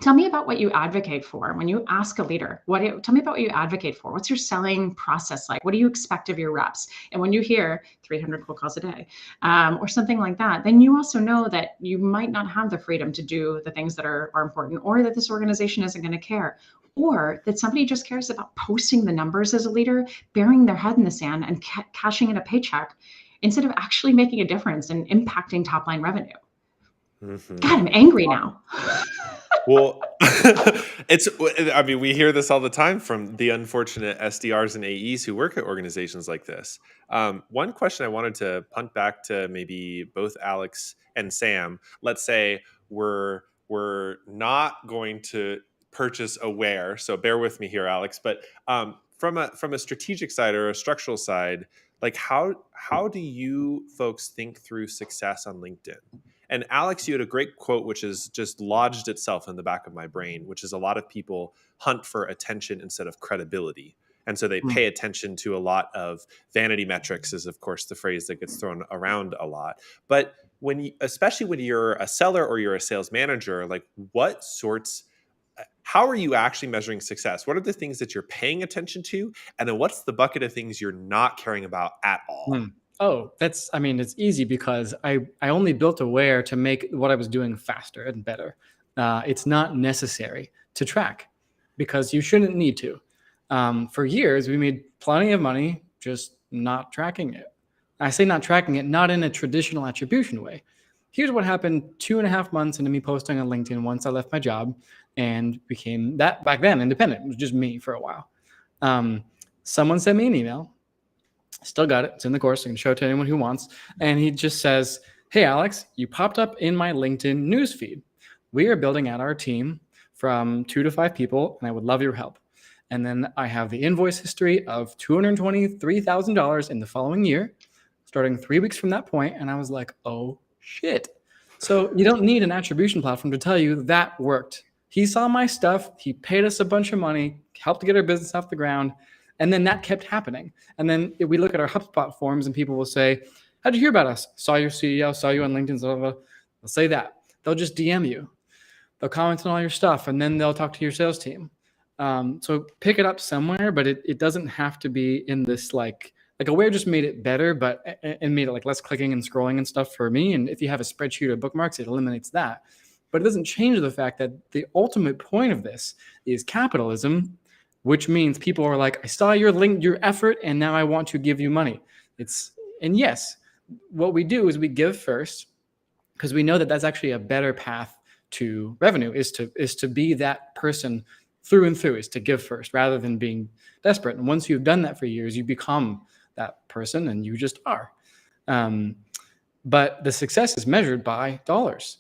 tell me about what you advocate for. When you ask a leader, tell me about what you advocate for. What's your selling process like? What do you expect of your reps? And when you hear 300 cold calls a day or something like that, then you also know that you might not have the freedom to do the things that are important, or that this organization isn't going to care, or that somebody just cares about posting the numbers as a leader, burying their head in the sand and cashing in a paycheck instead of actually making a difference and impacting top line revenue. God, I'm angry now. Well, I mean, we hear this all the time from the unfortunate SDRs and AEs who work at organizations like this. One question I wanted to punt back to maybe both Alex and Sam. Let's say we're not going to purchase Aware, so bear with me here, Alex. But from a strategic side or a structural side, like how do you folks think through success on LinkedIn? And Alex, you had a great quote, which has just lodged itself in the back of my brain, which is a lot of people hunt for attention instead of credibility. And so they pay attention to a lot of vanity metrics, is of course the phrase that gets thrown around a lot. But especially when you're a seller or you're a sales manager, like how are you actually measuring success? What are the things that you're paying attention to? And then what's the bucket of things you're not caring about at all? Oh, it's easy because I only built Aware to make what I was doing faster and better. It's not necessary to track because you shouldn't need to. For years, we made plenty of money just not tracking it. I say not tracking it, not in a traditional attribution way. Here's what happened 2.5 months into me posting on LinkedIn once I left my job and became that back then independent. It was just me for a while. Someone sent me an email. Still got it. It's in the course. I can show it to anyone who wants. And he just says, hey, Alex, you popped up in my LinkedIn newsfeed. We are building out our team from 2 to 5 people, and I would love your help. And then I have the invoice history of $223,000 in the following year, starting 3 weeks from that point. And I was like, oh, shit. So you don't need an attribution platform to tell you that worked. He saw my stuff. He paid us a bunch of money, helped to get our business off the ground. And then that kept happening. And then we look at our HubSpot forums and people will say, how'd you hear about us? Saw your CEO, saw you on LinkedIn, blah, blah, blah. They'll say that. They'll just DM you. They'll comment on all your stuff and then they'll talk to your sales team. So pick it up somewhere, but it doesn't have to be in this like Aware just made it better, and made it like less clicking and scrolling and stuff for me. And if you have a spreadsheet or bookmarks, it eliminates that. But it doesn't change the fact that the ultimate point of this is capitalism, which means people are like, I saw your effort, and now I want to give you money. And yes, what we do is we give first because we know that that's actually a better path to revenue is to be that person through and through, is to give first rather than being desperate. And once you've done that for years, you become that person and you just are. But the success is measured by dollars.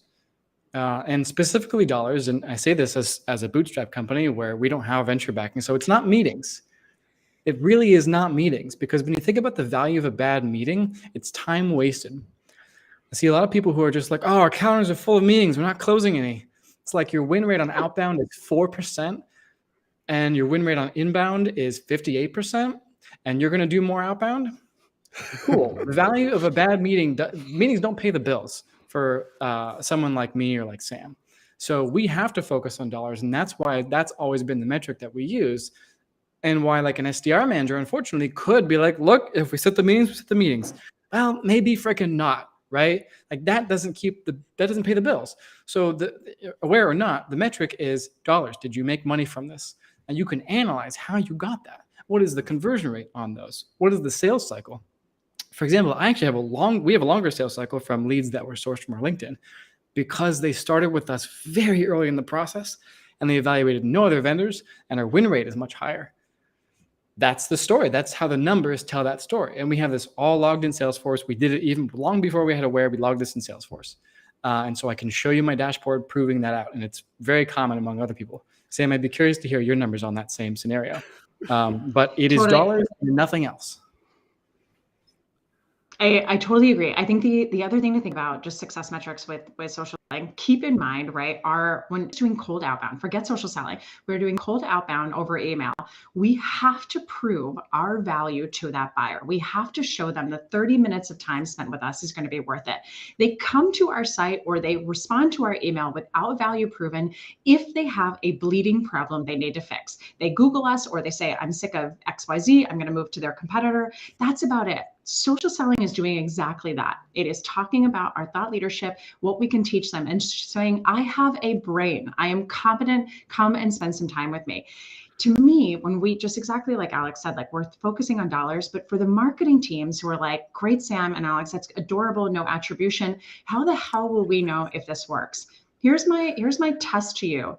And specifically dollars, and I say this as a bootstrap company where we don't have venture backing, so it's not meetings. It really is not meetings, because when you think about the value of a bad meeting, it's time wasted. I see a lot of people who are just like, oh, our calendars are full of meetings, we're not closing any. It's like your win rate on outbound is 4%, and your win rate on inbound is 58%, and you're going to do more outbound? Cool. The value of a bad meeting, meetings don't pay the bills for someone like me or like Sam. So we have to focus on dollars. And that's why that's always been the metric that we use. And why like an SDR manager, unfortunately, could be like, look, if we set the meetings, we set the meetings. Well, maybe freaking not, right? Like that doesn't pay the bills. So aware or not, the metric is dollars. Did you make money from this? And you can analyze how you got that. What is the conversion rate on those? What is the sales cycle? For example, I actually we have a longer sales cycle from leads that were sourced from our LinkedIn because they started with us very early in the process and they evaluated no other vendors, and our win rate is much higher. That's the story. That's how the numbers tell that story. And we have this all logged in Salesforce. We did it even long before we had Aware. We logged this in Salesforce. And so I can show you my dashboard proving that out. And it's very common among other people. Sam, I'd be curious to hear your numbers on that same scenario. But it is dollars and nothing else. I totally agree. I think the other thing to think about, just success metrics with social selling, keep in mind, right, when doing cold outbound, forget social selling, we're doing cold outbound over email. We have to prove our value to that buyer. We have to show them that 30 minutes of time spent with us is going to be worth it. They come to our site or they respond to our email without value proven if they have a bleeding problem they need to fix. They Google us or they say, I'm sick of XYZ, I'm going to move to their competitor. That's about it. Social selling is doing exactly that. It is talking about our thought leadership, what we can teach them, and saying, I have a brain. I am competent. Come and spend some time with me. To me, when we just exactly like Alex said, like we're focusing on dollars, but for the marketing teams who are like, great, Sam and Alex, that's adorable, no attribution. How the hell will we know if this works? Here's my test to you.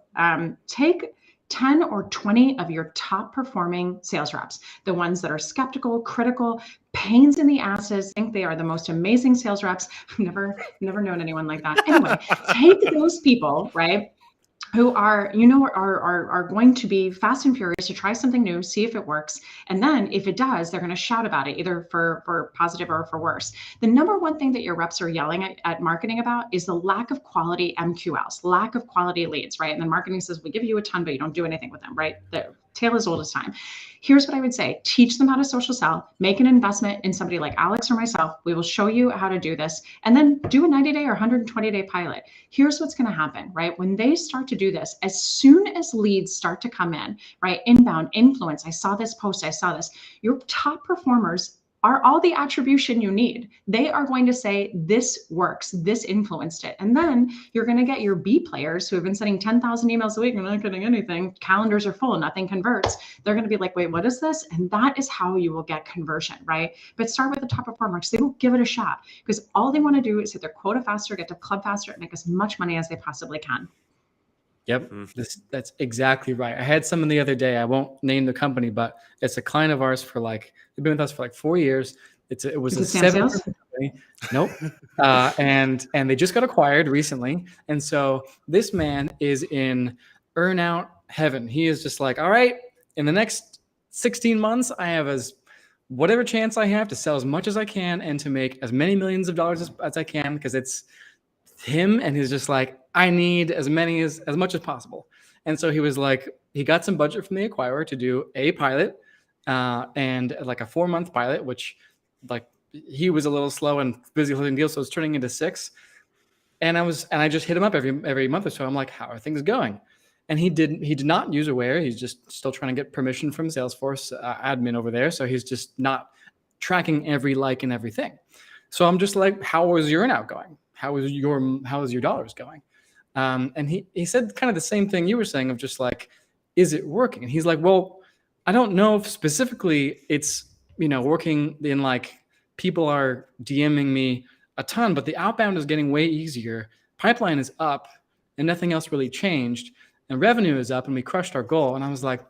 Take 10 or 20 of your top performing sales reps, the ones that are skeptical, critical, pains in the asses, think they are the most amazing sales reps. I've never known anyone like that. Anyway, take those people, right? Who are, are going to be fast and furious to try something new, see if it works. And then if it does, they're going to shout about it, either for positive or for worse. The number one thing that your reps are yelling at marketing about is the lack of quality MQLs, lack of quality leads, right? And then marketing says, we give you a ton, but you don't do anything with them, right? The tale as old as time. Here's what I would say. Teach them how to social sell, make an investment in somebody like Alex or myself. We will show you how to do this, and then do a 90-day or 120-day pilot. Here's what's going to happen, right? When they start to do this, as soon as leads start to come in, right? Inbound influence. I saw this post. I saw this. Your top performers are all the attribution you need. They are going to say, this works, this influenced it. And then you're going to get your B players who have been sending 10,000 emails a week and not getting anything. Calendars are full, nothing converts. They're going to be like, wait, what is this? And that is how you will get conversion, right? But start with the top performers. They will give it a shot because all they want to do is hit their quota faster, get to club faster, and make as much money as they possibly can. Yep, that's exactly right. I had someone the other day. I won't name the company, but it's a client of ours for they've been with us for 4 years. It was a 7-person company. Nope. And they just got acquired recently. And so this man is in earnout heaven. He is just like, all right, in the next 16 months, I have whatever chance I have to sell as much as I can and to make as many millions of dollars as I can, because it's him, and he's just like, I need as much as possible. And so he was like, he got some budget from the acquirer to do a pilot, and a 4-month pilot, which he was a little slow and busy closing deals, so it's turning into 6. And I just hit him up every month or so. I'm like, how are things going? And he did not use Aware. He's just still trying to get permission from Salesforce admin over there. So he's just not tracking every like and everything. So I'm just like, how is your earnout going? How is your dollars going? And he said kind of the same thing you were saying of just like, is it working? And he's like, well, I don't know if specifically it's, working in people are DMing me a ton, but the outbound is getting way easier. Pipeline is up and nothing else really changed, and revenue is up and we crushed our goal. And I was like,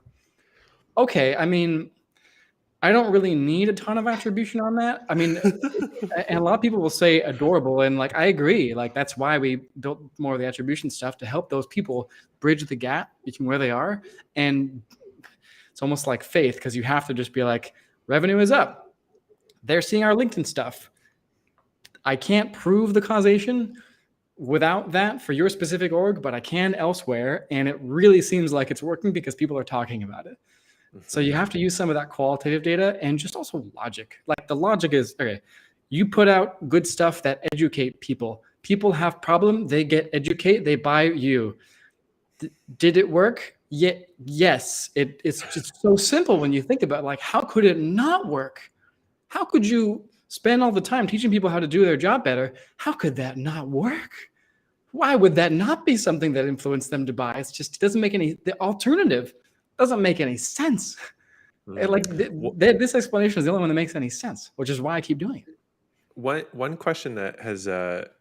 okay, I mean, I don't really need a ton of attribution on that. I mean, and a lot of people will say adorable, and I agree. That's why we built more of the attribution stuff, to help those people bridge the gap between where they are. And it's almost like faith, because you have to just be like, revenue is up. They're seeing our LinkedIn stuff. I can't prove the causation without that for your specific org, but I can elsewhere. And it really seems like it's working because people are talking about it. So you have to use some of that qualitative data and just also logic. The logic is, okay, you put out good stuff that educate people. People have problem, they get educate, they buy you. Did it work? Yes. It's just so simple when you think about how could it not work? How could you spend all the time teaching people how to do their job better? How could that not work? Why would that not be something that influenced them to buy? It doesn't make the alternative doesn't make any sense. This explanation is the only one that makes any sense, which is why I keep doing it. One question that has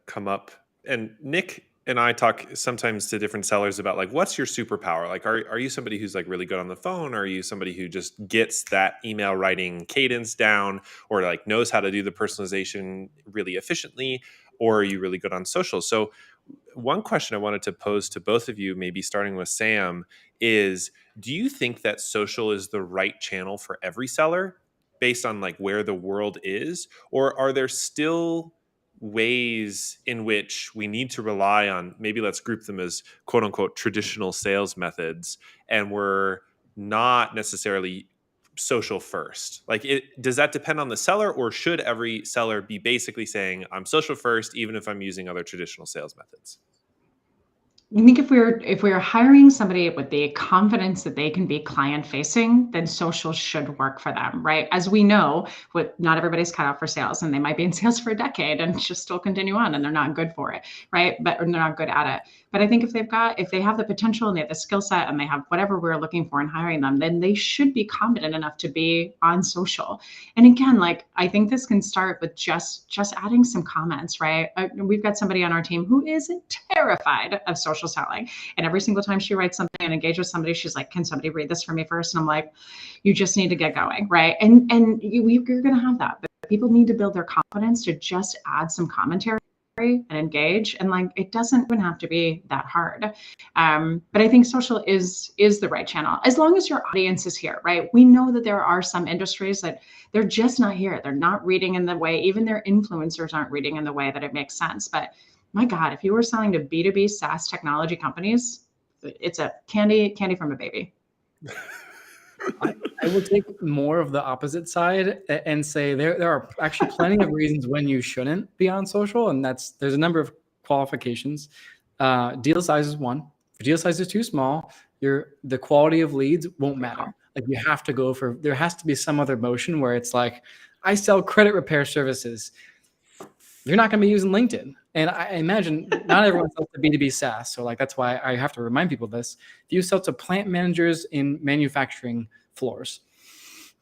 come up, and Nick and I talk sometimes to different sellers about what's your superpower? Are you somebody who's really good on the phone? Or are you somebody who just gets that email writing cadence down, or knows how to do the personalization really efficiently? Or are you really good on social? So one question I wanted to pose to both of you, maybe starting with Sam, is do you think that social is the right channel for every seller based on where the world is? Or are there still ways in which we need to rely on, maybe let's group them as quote unquote traditional sales methods, and we're not necessarily social first? Does that depend on the seller, or should every seller be basically saying, I'm social first, even if I'm using other traditional sales methods? I think if we're hiring somebody with the confidence that they can be client facing, then social should work for them, right? As we know, not everybody's cut out for sales, and they might be in sales for a decade and just still continue on, and they're not good for it, right? Or they're not good at it. But I think if they have the potential and they have the skill set and they have whatever we're looking for in hiring them, then they should be competent enough to be on social. And again, like, I think this can start with just adding some comments, right? We've got somebody on our team who is terrified of social selling. And every single time she writes something and engages somebody, she's like, can somebody read this for me first? And I'm like, you just need to get going, right? And you're going to have that. But people need to build their confidence to just add some commentary and engage, and like, it doesn't even have to be that hard. But I think social is the right channel, as long as your audience is here, right? We know that there are some industries that they're just not here. They're not reading in the way, even their influencers aren't reading in the way that it makes sense. But my God, if you were selling to B2B SaaS technology companies, it's a candy from a baby. I will take more of the opposite side and say there are actually plenty of reasons when you shouldn't be on social, and there's a number of qualifications. Deal size is one. If deal size is too small, the quality of leads won't matter. Like, you have to there has to be some other motion where it's like, I sell credit repair services. You're not going to be using LinkedIn. And I imagine not everyone sells to B2B SaaS. So like, that's why I have to remind people of this. If you sell to plant managers in manufacturing floors,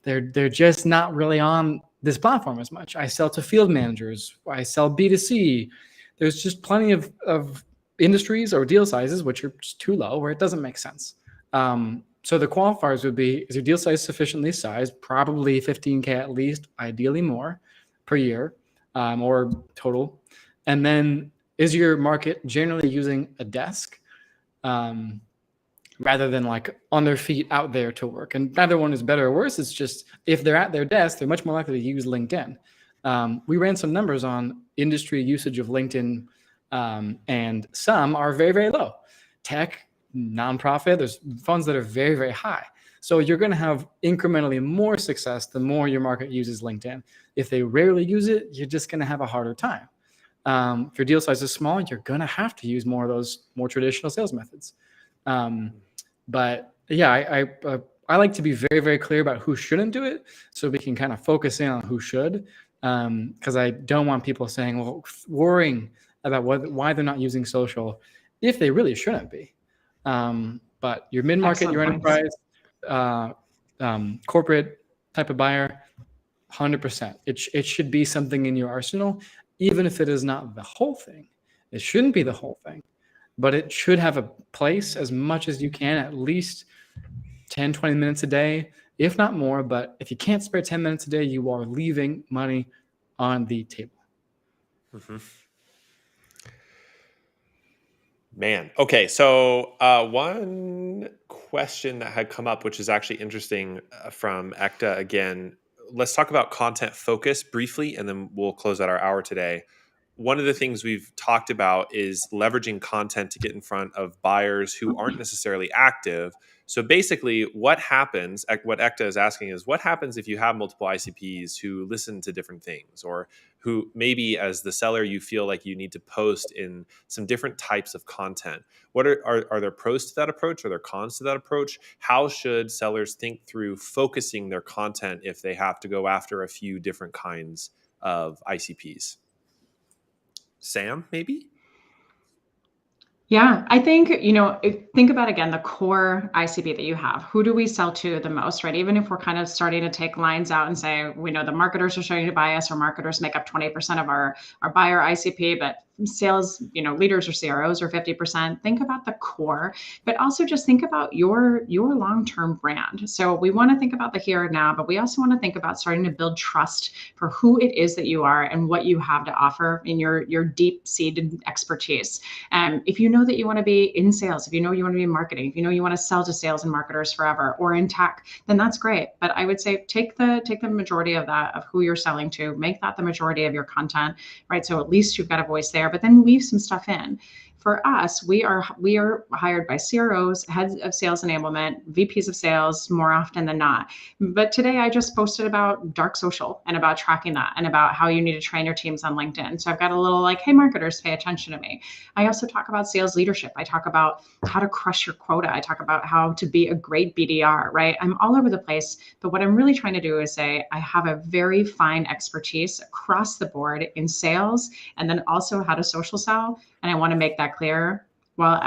they're just not really on this platform as much. I sell to field managers. I sell B2C. There's just plenty of industries or deal sizes which are just too low where it doesn't make sense. So the qualifiers would be, is your deal size sufficiently sized? Probably 15K at least, ideally more per year, or total. And then, is your market generally using a desk rather than like on their feet out there to work? And neither one is better or worse. It's just, if they're at their desk, they're much more likely to use LinkedIn. We ran some numbers on industry usage of LinkedIn, and some are very, very low. Tech, nonprofit, there's funds that are very, very high. So you're going to have incrementally more success the more your market uses LinkedIn. If they rarely use it, you're just going to have a harder time. If your deal size is small, you're going to have to use more of those more traditional sales methods. But yeah, I like to be very, very clear about who shouldn't do it, so we can kind of focus in on who should. Because I don't want people saying, well, worrying about why they're not using social if they really shouldn't be. But your mid-market, Excellent your points. enterprise, corporate type of buyer, 100%. It should be something in your arsenal, even if it is not the whole thing. It shouldn't be the whole thing, but it should have a place as much as you can, at least 10, 20 minutes a day, if not more. But if you can't spare 10 minutes a day, you are leaving money on the table. Mm-hmm. Man. Okay. So one question that had come up, which is actually interesting, from Ekta again. Let's talk about content focus briefly, and then we'll close out our hour today. One of the things we've talked about is leveraging content to get in front of buyers who aren't necessarily active. So basically, what happens, what Ekta is asking is, what happens if you have multiple ICPs who listen to different things, or who maybe as the seller, you feel like you need to post in some different types of content? What are there pros to that approach? Are there cons to that approach? How should sellers think through focusing their content if they have to go after a few different kinds of ICPs? Sam, maybe? Yeah, I think, think about, again, the core ICP that you have. Who do we sell to the most, right? Even if we're kind of starting to take lines out and say, we know the marketers are starting to buy us, or marketers make up 20% of our buyer ICP, but sales, leaders or CROs are 50%. Think about the core, but also just think about your long-term brand. So we want to think about the here and now, but we also want to think about starting to build trust for who it is that you are and what you have to offer in your deep-seated expertise. If you know that you want to be in sales, if you know you want to be in marketing, if you know you want to sell to sales and marketers forever, or in tech, then that's great. But I would say take the majority of that, of who you're selling to, make that the majority of your content, right? So at least you've got a voice there, but then weave some stuff in. for us, we are hired by CROs, heads of sales enablement, VPs of sales more often than not. But today I just posted about dark social and about tracking that and about how you need to train your teams on LinkedIn. So I've got a little like, hey, marketers, pay attention to me. I also talk about sales leadership. I talk about how to crush your quota. I talk about how to be a great BDR, right? I'm all over the place. But what I'm really trying to do is say I have a very fine expertise across the board in sales and then also how to social sell. And I want to make that clear while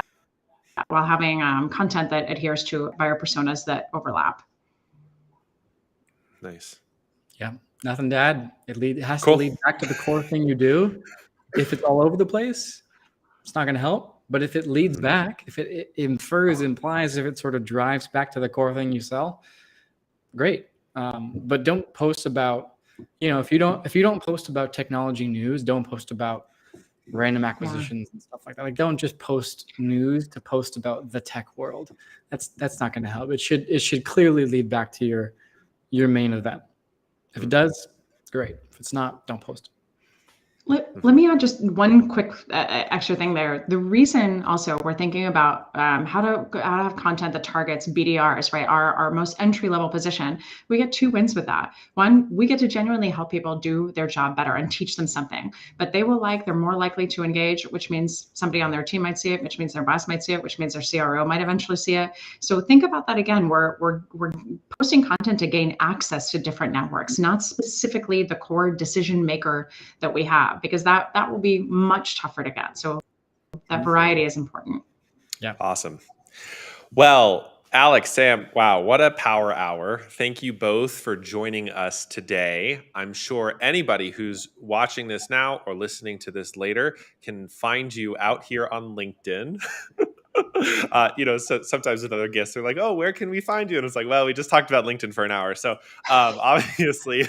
having content that adheres to buyer personas that overlap. Nice. Yeah, nothing to add. It has Cool. to lead back to the core thing you do. If it's all over the place, it's not going to help. But if it leads back, if it infers, implies, if it sort of drives back to the core thing you sell, great. But don't post about, if you don't post about technology news, don't post about random acquisitions and stuff like that. Like, don't just post news to post about the tech world. That's not going to help. It should clearly lead back to your main event. If it does, great. If it's not, don't post it. Let me add just one quick extra thing there. The reason also we're thinking about how to have content that targets BDRs, right? Our most entry level position. We get two wins with that. One, we get to genuinely help people do their job better and teach them something. But they're more likely to engage, which means somebody on their team might see it, which means their boss might see it, which means their CRO might eventually see it. So think about that again. We're posting content to gain access to different networks, not specifically the core decision maker that we have, because that will be much tougher to get. So that variety is important. Yeah. Awesome. Well, Alex, Sam, wow, what a power hour. Thank you both for joining us today. I'm sure anybody who's watching this now or listening to this later can find you out here on LinkedIn. So sometimes with other guests, they're like, oh, where can we find you? And it's like, well, we just talked about LinkedIn for an hour. So obviously,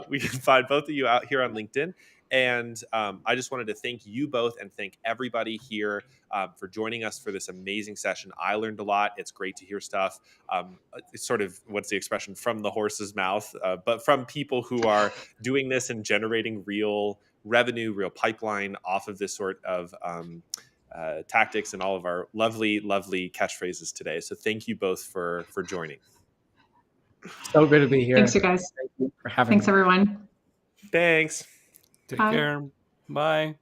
we can find both of you out here on LinkedIn. And I just wanted to thank you both and thank everybody here for joining us for this amazing session. I learned a lot. It's great to hear stuff. It's sort of, what's the expression, from the horse's mouth, but from people who are doing this and generating real revenue, real pipeline off of this sort of tactics and all of our lovely, lovely catchphrases today. So thank you both for joining. So good to be here. Thanks, you guys. Thank you for having Thanks, me. everyone. Thanks. Take Bye. care. Bye.